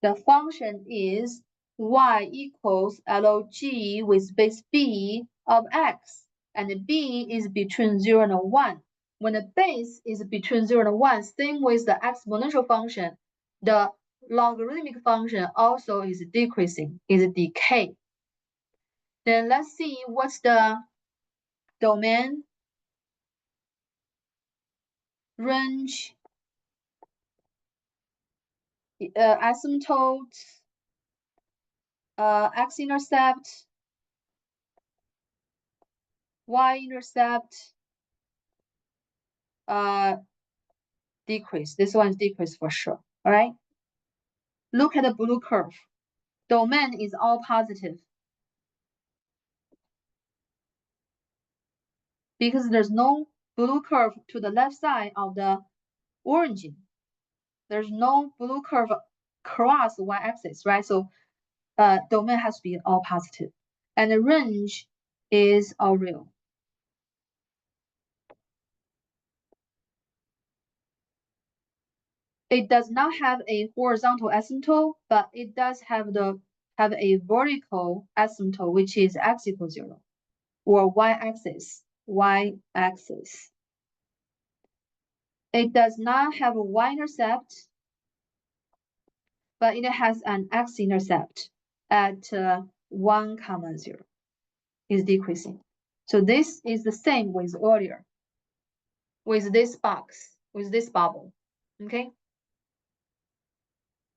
The function is y equals log with base b of x, and b is between 0 and 1. When the base is between 0 and 1, same with the exponential function, the logarithmic function also is decreasing, is decay. Then let's see what's the domain, range, asymptote, x-intercept, y-intercept, decrease. This one is decrease for sure. All right. Look at the blue curve. Domain is all positive because there's no blue curve to the left side of the origin. There's no blue curve across the y-axis, right? So domain has to be all positive. And the range is all real. It does not have a horizontal asymptote, but it does have a vertical asymptote, which is x equals 0, or y-axis. It does not have a y-intercept, but it has an x-intercept at 1, 0. Is decreasing. So this is the same with earlier, with this box, with this bubble. Okay.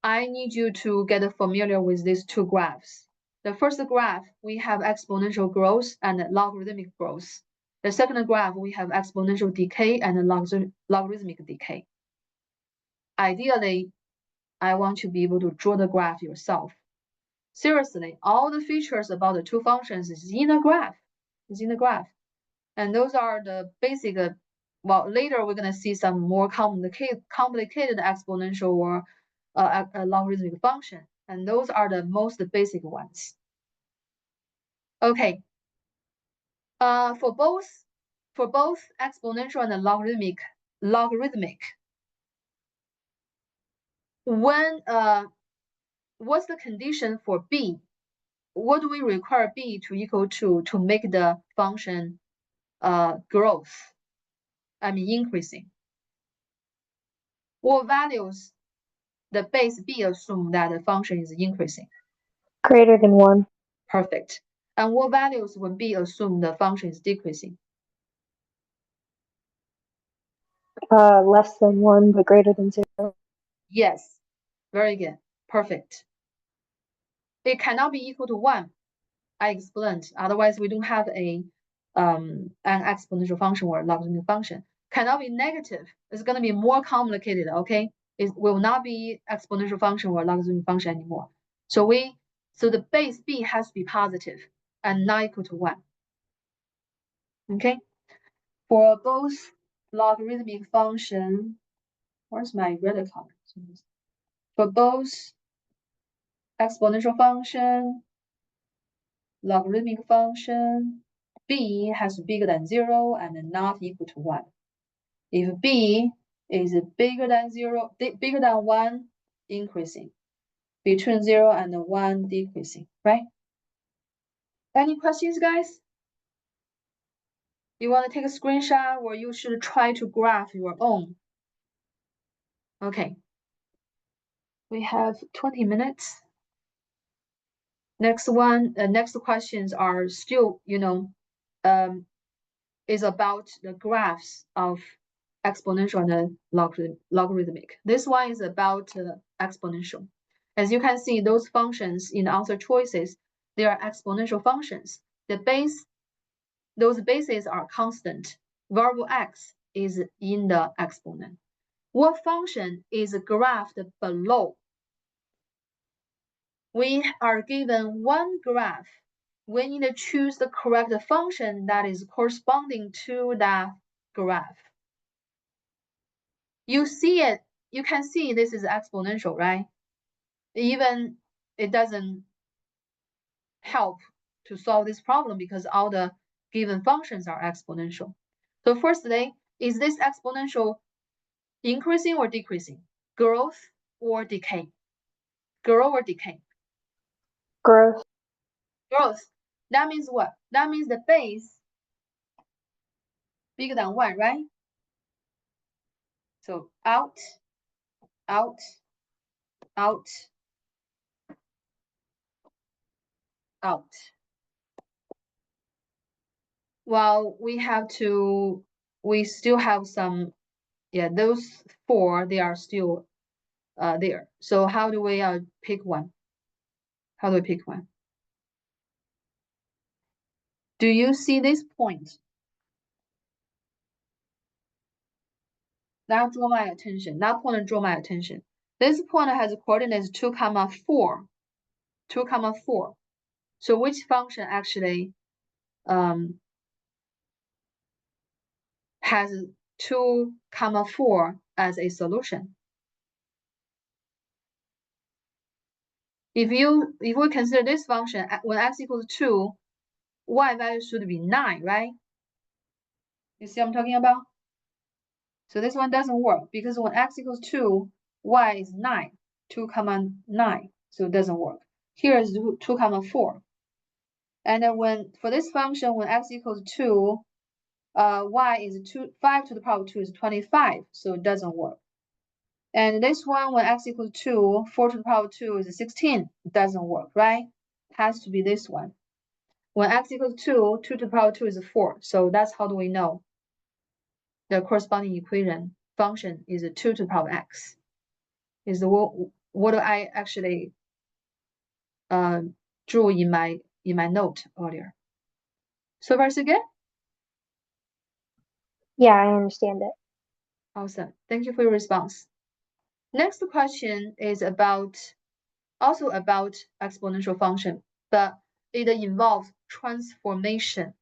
I need you to get familiar with these two graphs. The first graph, we have exponential growth and logarithmic growth. The second graph, we have exponential decay and logarithmic decay. Ideally, I want you to be able to draw the graph yourself. Seriously, all the features about the two functions is in the graph. And those are the basic, well, later we're going to see some more complicated exponential or a logarithmic function. And those are the most basic ones. Okay. For both exponential and logarithmic, when what's the condition for b? What do we require b to equal to make the function growth? I mean increasing. What values the base b assume that the function is increasing? Greater than 1. Perfect. And what values would b assume the function is decreasing? Less than 1, but greater than 0. Yes. Very good. Perfect. It cannot be equal to 1. I explained. Otherwise, we don't have an exponential function or a logarithmic function. Cannot be negative. It's going to be more complicated, okay? It will not be exponential function or logarithmic function anymore. So the base b has to be positive and not equal to 1. Okay? For both logarithmic function, where's my red color? For both exponential function, logarithmic function, b has to be bigger than 0 and not equal to 1. If b is bigger than 1, increasing. Between 0 and 1, decreasing, right? Any questions, guys? You want to take a screenshot or you should try to graph your own? Okay. We have 20 minutes. Next questions are still, is about the graphs of exponential and logarithmic. This one is about exponential. As you can see, those functions in the answer choices, they are exponential functions. Those bases are constant. Variable x is in the exponent. What function is graphed below? We are given one graph. We need to choose the correct function that is corresponding to that graph. You see it, you can see this is exponential, right? Even it doesn't help to solve this problem because all the given functions are exponential. So firstly, is this exponential increasing or decreasing? Growth or decay? Grow or decay? Growth. Growth. That means what? That means the base bigger than 1, right? So out, out, out, out. Well, we still have some, those 4, they are still there. So how do we pick one? How do we pick one? Do you see this point? That draw my attention. That point draw my attention. This point has coordinates 2, 4. 2, 4. So which function actually has 2, 4 as a solution? If we consider this function, when x equals 2, y value should be 9, right? You see what I'm talking about? So this one doesn't work because when x equals 2, y is 9, 2, 9. So it doesn't work. Here is 2, 4. And then for this function, when x equals 2, y is 5 to the power of 2 is 25. So it doesn't work. And this one, when x equals 2, 4 to the power of 2 is 16. It doesn't work, right? It has to be this one. When x equals 2, 2 to the power of 2 is 4. So that's how do we know the corresponding equation function is 2 to the power of x. Is what I actually drew in my note earlier. So far so good? Yeah, I understand it. Awesome. Thank you for your response. Next question is also about exponential function, but it involves transformation.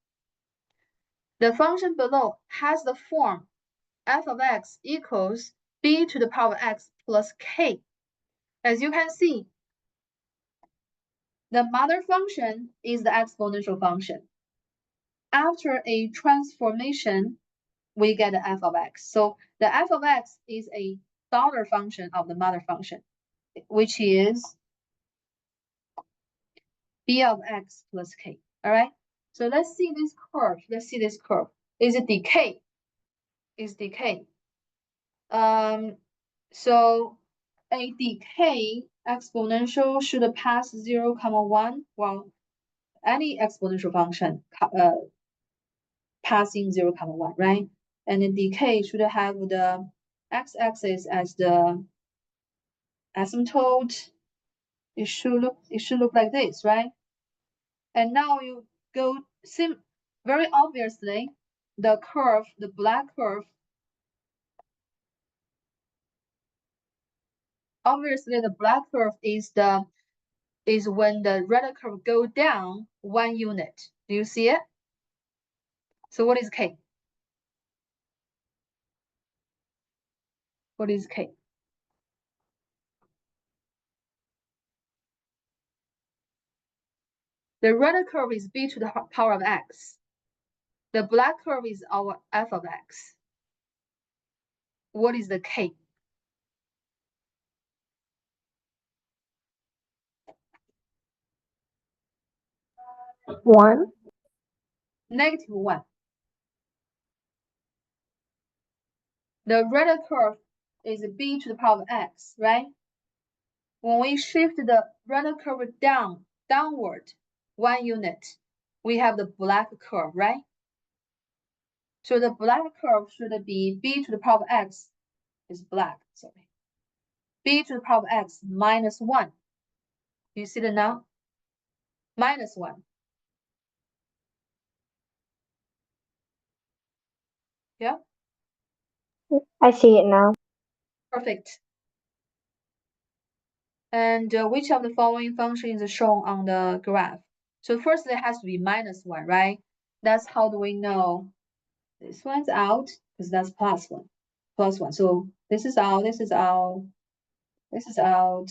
The function below has the form f of x equals b to the power of x plus k. As you can see, the mother function is the exponential function. After a transformation, we get the f of x. So the f of x is a daughter function of the mother function, which is b of x plus k. All right. So let's see this curve. Is it decay? Is decay. So a decay exponential should pass 0, 1. Well, any exponential function passing 0, 1, right? And the decay should have the x-axis as the asymptote. It should look like this, right? And now you go very obviously the curve, the black curve. Obviously, the black curve is when the red curve go down 1 unit. Do you see it? So what is k? What is k? The red curve is b to the power of x. The black curve is our f of x. What is the k? 1. -1. The red curve is b to the power of x, right? When we shift the red curve downward 1 unit, we have the black curve, right? So the black curve should be b to the power of x is black, sorry. B to the power of x minus 1. Do you see it now? Minus 1. Yeah? I see it now. Perfect. And which of the following functions is shown on the graph? So first it has to be minus 1, right? That's how do we know this one's out, because that's plus 1. Plus 1. So this is out, this is out, this is out.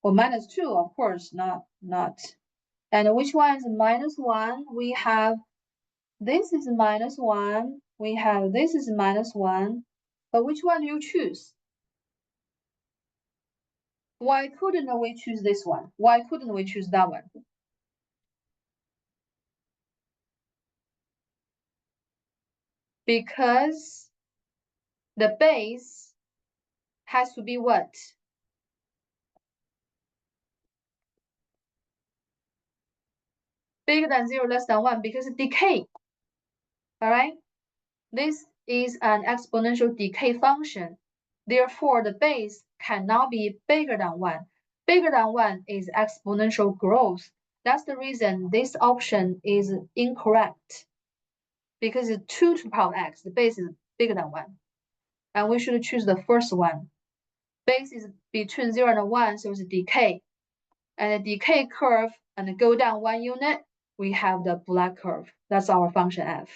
Well, minus 2, of course, not. And which one is minus 1? We have this is minus 1. We have this is minus 1. But which one do you choose? Why couldn't we choose this one? Why couldn't we choose that one? Because the base has to be what? Bigger than 0, less than 1, because it decay. All right? This is an exponential decay function. Therefore, the base cannot be bigger than 1. Bigger than 1 is exponential growth. That's the reason this option is incorrect. Because it's 2 to the power of x, the base is bigger than 1. and we should choose the first one. Base is between 0 and 1, so it's decay. And the decay curve and go down 1 unit, we have the black curve. That's our function f.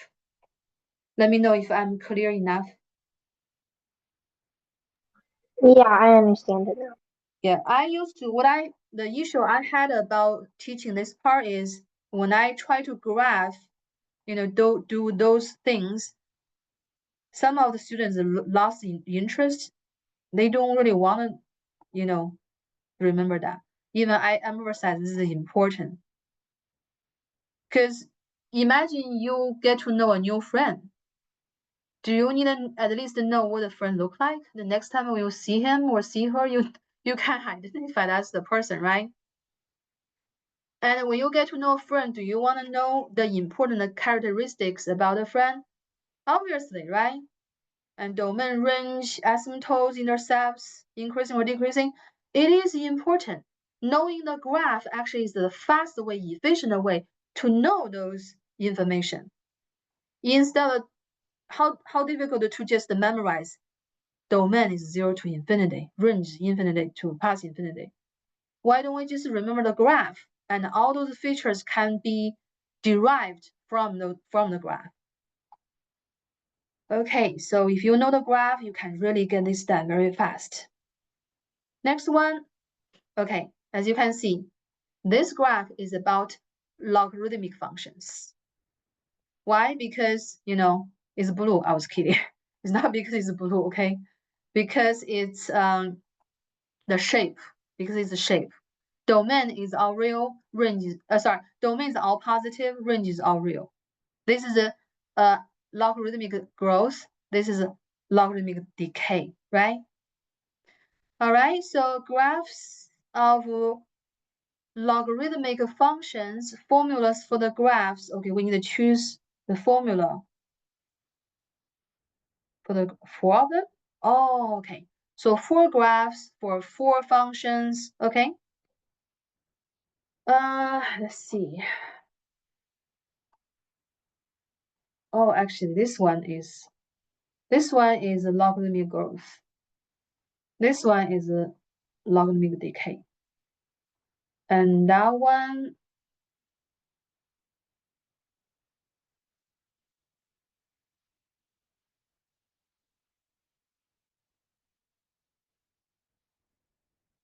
Let me know if I'm clear enough. Yeah, I understand it now. Yeah, the issue I had about teaching this part is when I try to graph, do those things, some of the students lost interest. They don't really want to, remember that. Even I emphasize this is important. Because imagine you get to know a new friend. Do you need to at least know what the friend look like? The next time when you see him or see her, you can identify that's the person, right? And when you get to know a friend, do you want to know the important characteristics about a friend? Obviously, right? And domain range, asymptotes, intercepts, increasing or decreasing, it is important. Knowing the graph actually is the fast way, efficient way to know those information. Instead of how difficult to just memorize. Domain is 0 to infinity, range infinity to past infinity. Why don't we just remember the graph? And all those features can be derived from the graph. Okay, so if you know the graph, you can really get this done very fast. Next one, okay, as you can see, this graph is about logarithmic functions. Why? Because, it's blue. I was kidding. It's not because it's blue, okay? Because it's the shape, because it's the shape. Domain is all real, range is, domain is all positive, range is all real. This is a logarithmic growth. This is a logarithmic decay, right? All right, so graphs of logarithmic functions, formulas for the graphs. Okay, we need to choose the formula for the 4 of them. Oh, okay. So 4 graphs for 4 functions, okay? Let's see. Oh, actually, this one is a logarithmic growth. This one is a logarithmic decay. And that one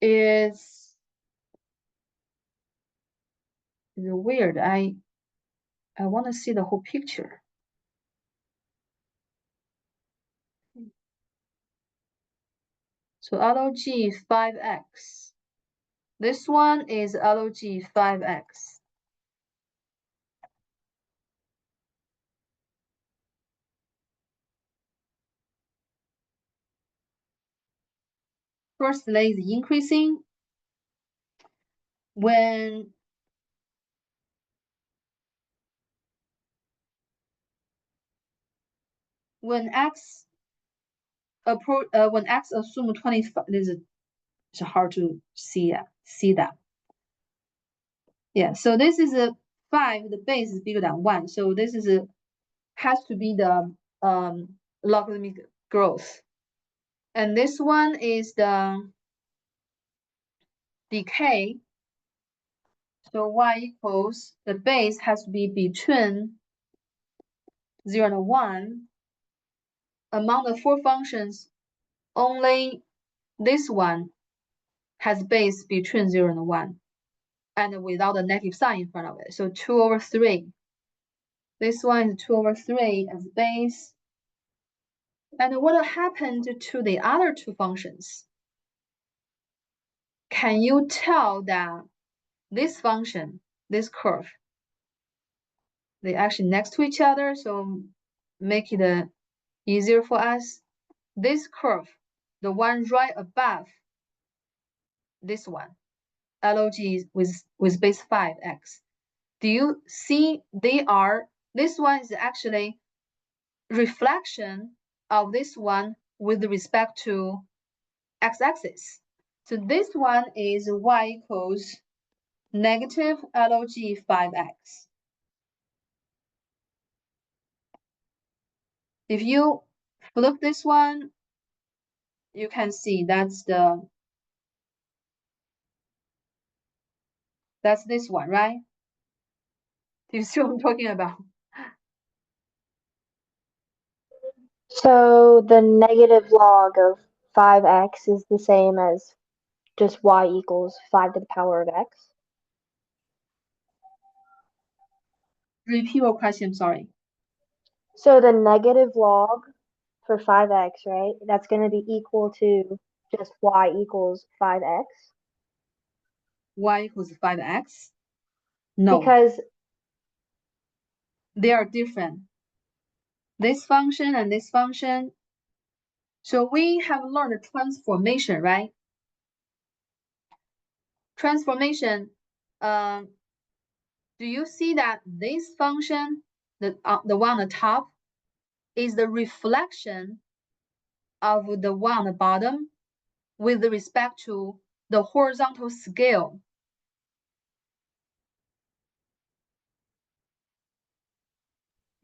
is weird. I want to see the whole picture. So log 5x. This one is log 5x. First leg is increasing. When x assume 25, it's hard to see that. Yeah, so this is a 5, the base is bigger than 1. So this has to be the logarithmic growth. And this one is the decay. So y equals, the base has to be between 0 and 1. Among the 4 functions, only this one has base between 0 and 1. And without a negative sign in front of it. So 2 over 3. This one is 2 over 3 as base. And what happened to the other 2 functions? Can you tell that this function, this curve, they actually next to each other, so make it easier for us. This curve, the one right above this one, log with base 5x. Do you see this one is actually reflection of this one with respect to x-axis. So this one is y equals negative log 5x. If you flip this one, you can see that's this one, right? Do you see what I'm talking about? So the negative log of 5x is the same as just y equals 5 to the power of x. Repeat your question, sorry. So the negative log for 5x, right? That's going to be equal to just y equals 5x. Y equals 5x? No. Because they are different. This function and this function. So we have learned transformation, right? Transformation. Do you see that this function, the one on the top, is the reflection of the one on the bottom with respect to the horizontal scale?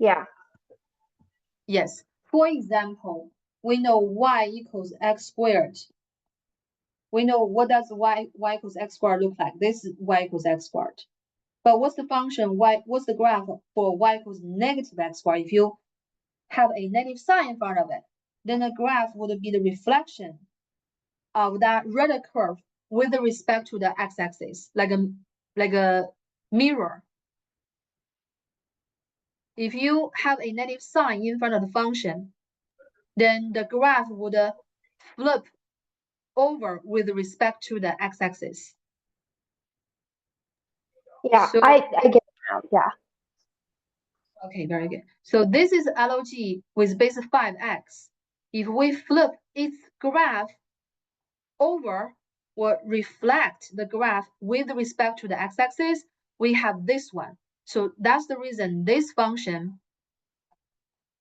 yeah. Yes. For example, we know y equals x squared. We know what does y equals x squared look like. This is y equals x squared. But what's the function what's the graph for y equals negative x squared? If you have a negative sign in front of it, then the graph would be the reflection of that red curve with respect to the x-axis, like a mirror. If you have a negative sign in front of the function, then the graph would flip over with respect to the x-axis. Yeah, So I get it now. Yeah. okay, very good. So this is log with base 5x. If we flip its graph over or reflect the graph with respect to the x-axis, we have this one. So that's the reason this function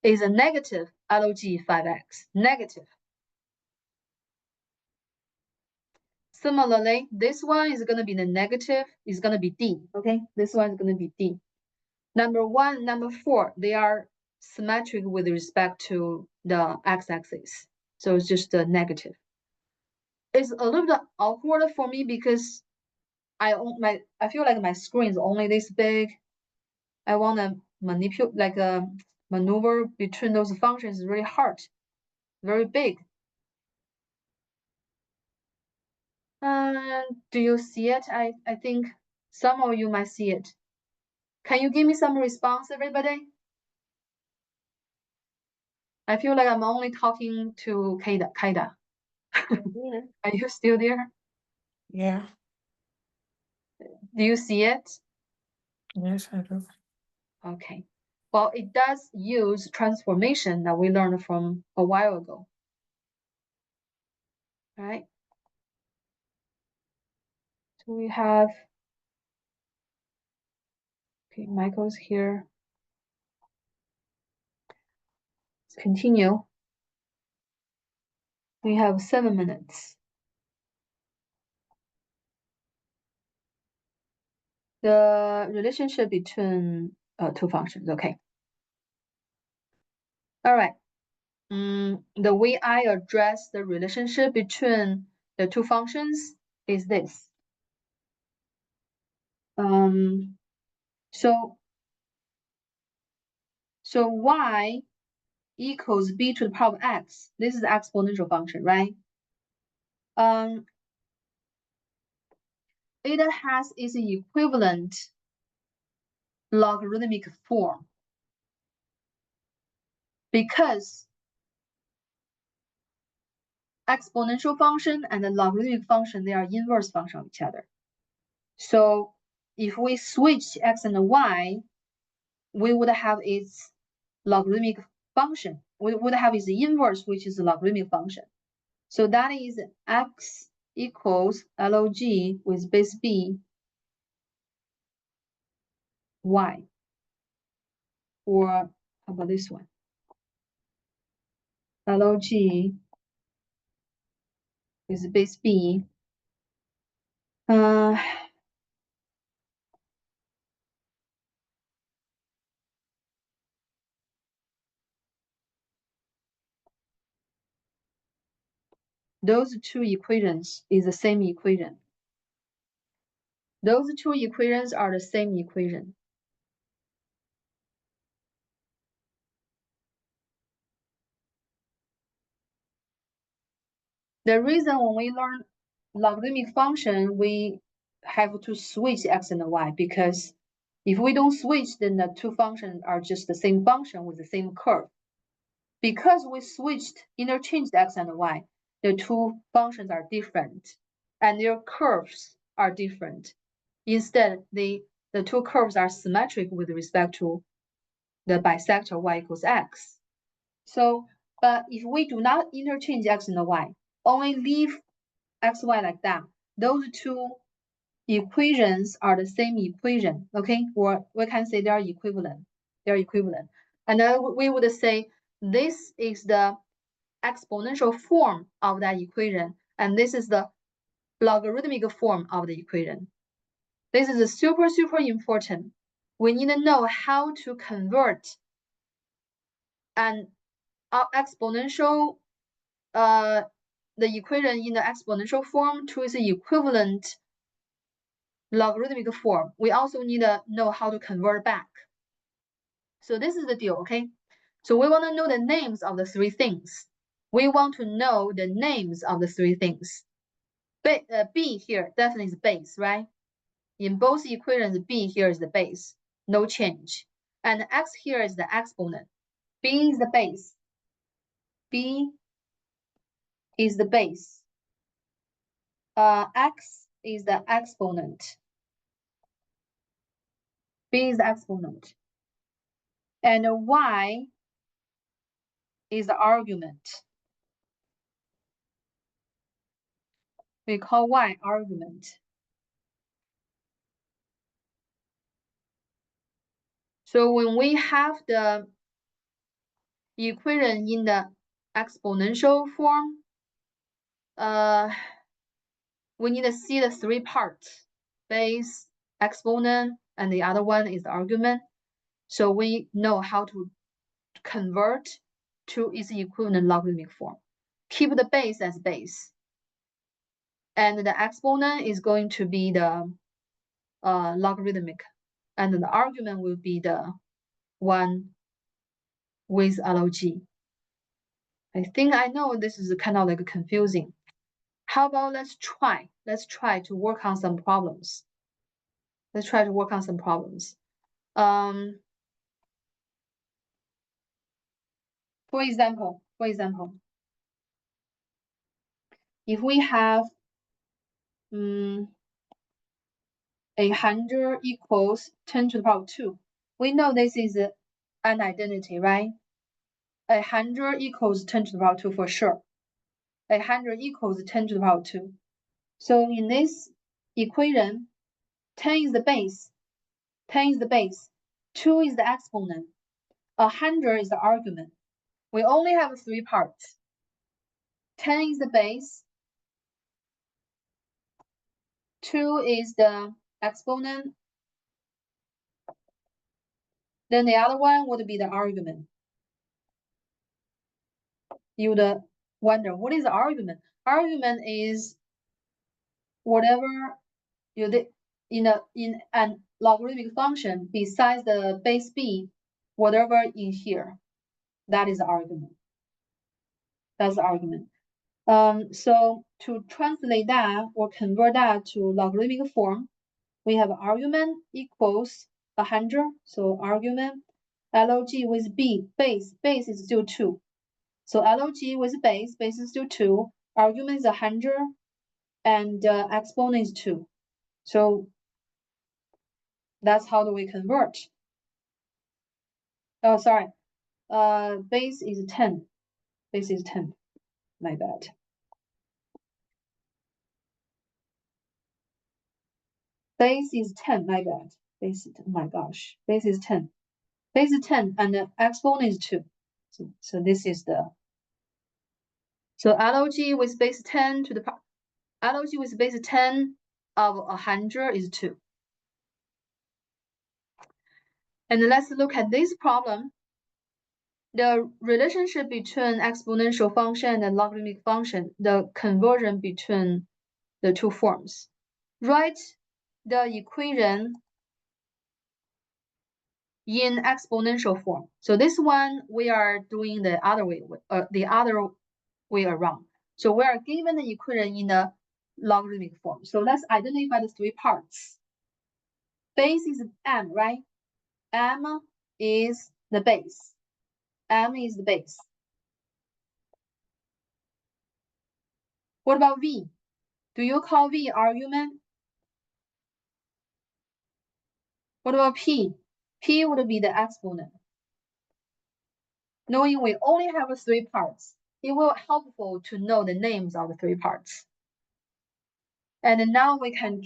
is a negative log 5x, negative. Similarly, this one is going to be the negative, is going to be d, okay? This one is going to be d. Number 1, number 4, they are symmetric with respect to the x-axis. So it's just a negative. It's a little bit awkward for me because I feel like my screen is only this big. I want to manipulate, like maneuver between those functions is really hard, very big. Do you see it? I think some of you might see it. Can you give me some response, everybody? I feel like I'm only talking to Kaida. Yeah. Are you still there? Yeah. Do you see it? Yes, I do. Okay. Well, it does use transformation that we learned from a while ago. All right. So we have, okay, Michael's here. Let's continue. We have 7 minutes. The relationship between two functions. Okay. All right. The way I address the relationship between the two functions is this. So y equals b to the power of x. This is the exponential function, right? It has its equivalent logarithmic form because exponential function and the logarithmic function, they are inverse function of each other. So if we switch x and y, we would have its logarithmic function. We would have its inverse, which is a logarithmic function. So that is x equals log with base b y. Or how about this one? Log with base b. those two equations is the same equation. Those two equations are the same equation. The reason when we learn logarithmic function, we have to switch x and y, because if we don't switch, then the two functions are just the same function with the same curve. Because we switched, interchanged x and y, the two functions are different and their curves are different. Instead, the two curves are symmetric with respect to the bisector y equals x. So, but if we do not interchange x and y, only leave x, y like that, those two equations are the same equation, okay? Or we can say they are equivalent. They're equivalent. And then we would say this is the exponential form of that equation, and this is the logarithmic form of the equation. This is super important. We need to know how to convert an exponential, the equation in the exponential form to its equivalent logarithmic form. We also need to know how to convert back. So this is the deal, okay? So we want to know the names of the three things. We want to know the names of the three things. B here definitely is base, right? In both equations, B here is the base, no change. And X here is the exponent. B is the base. B is the base. X is the exponent. B is the exponent. And Y is the argument. We call Y argument. So when we have the equation in the exponential form, we need to see the three parts: base, exponent, and the other one is the argument. So we know how to convert to its equivalent logarithmic form. Keep the base as base. And the exponent is going to be the logarithmic. And the argument will be the one with log. I think I know this is kind of like confusing. How about let's try to work on some problems. Let's try to work on some problems. For example, if we have 100 equals 10 to the power 2, we know this is an identity, right? 100 equals 10 to the power 2 for sure. 100 equals 10 to the power 2. So in this equation, 10 is the base. 10 is the base. 2 is the exponent. 100 is the argument. We only have three parts. 10 is the base. 2 is the exponent. Then the other one would be the argument. You would wonder, what is the argument? Argument is whatever in an logarithmic function besides the base b, whatever in here, that is the argument. That's the argument. So to translate that or convert that to logarithmic form, we have argument equals 100. So argument log with b, base is still 2. So log with base is still 2. Argument is 100 and exponent is 2. So that's how do we convert. Oh, sorry. Base is 10. Base is 10. My bad. Base is 10. My bad. Base is 10. Oh my gosh. Base is 10. Base is 10 and the exponent is 2. So this is the. So log with base 10 to the power. Log with base 10 of 100 is 2. And let's look at this problem. the relationship between exponential function and logarithmic function, the conversion between the two forms. Write the equation in exponential form. So this one we are doing the other way around. So we are given the equation in the logarithmic form. So let's identify the three parts. Base is m, right? M is the base. M is the base. What about V? Do you call V argument? What about P? P would be the exponent. Knowing we only have three parts, it will helpful to know the names of the three parts. And now we can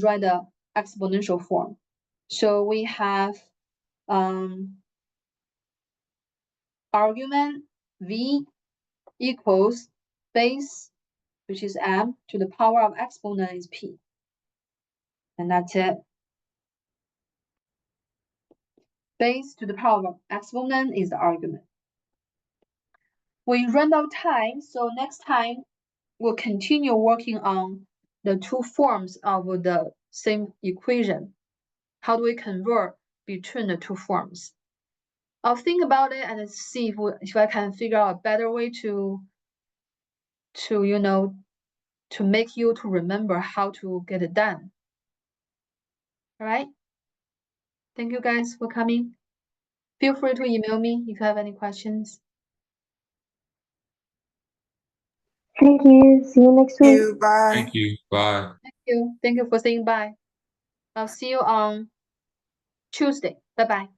write the exponential form. So we have argument V equals base, which is m, to the power of exponent is p. And that's it. Base to the power of exponent is the argument. We run out of time, so next time we'll continue working on the two forms of the same equation. How do we convert between the two forms? I'll think about it and see if I can figure out a better way to make you to remember how to get it done. All right. Thank you guys for coming. Feel free to email me if you have any questions. Thank you. See you next Thank week. you. Bye. Thank you. Bye. Thank you. Thank you for saying bye. I'll see you on Tuesday. Bye-bye.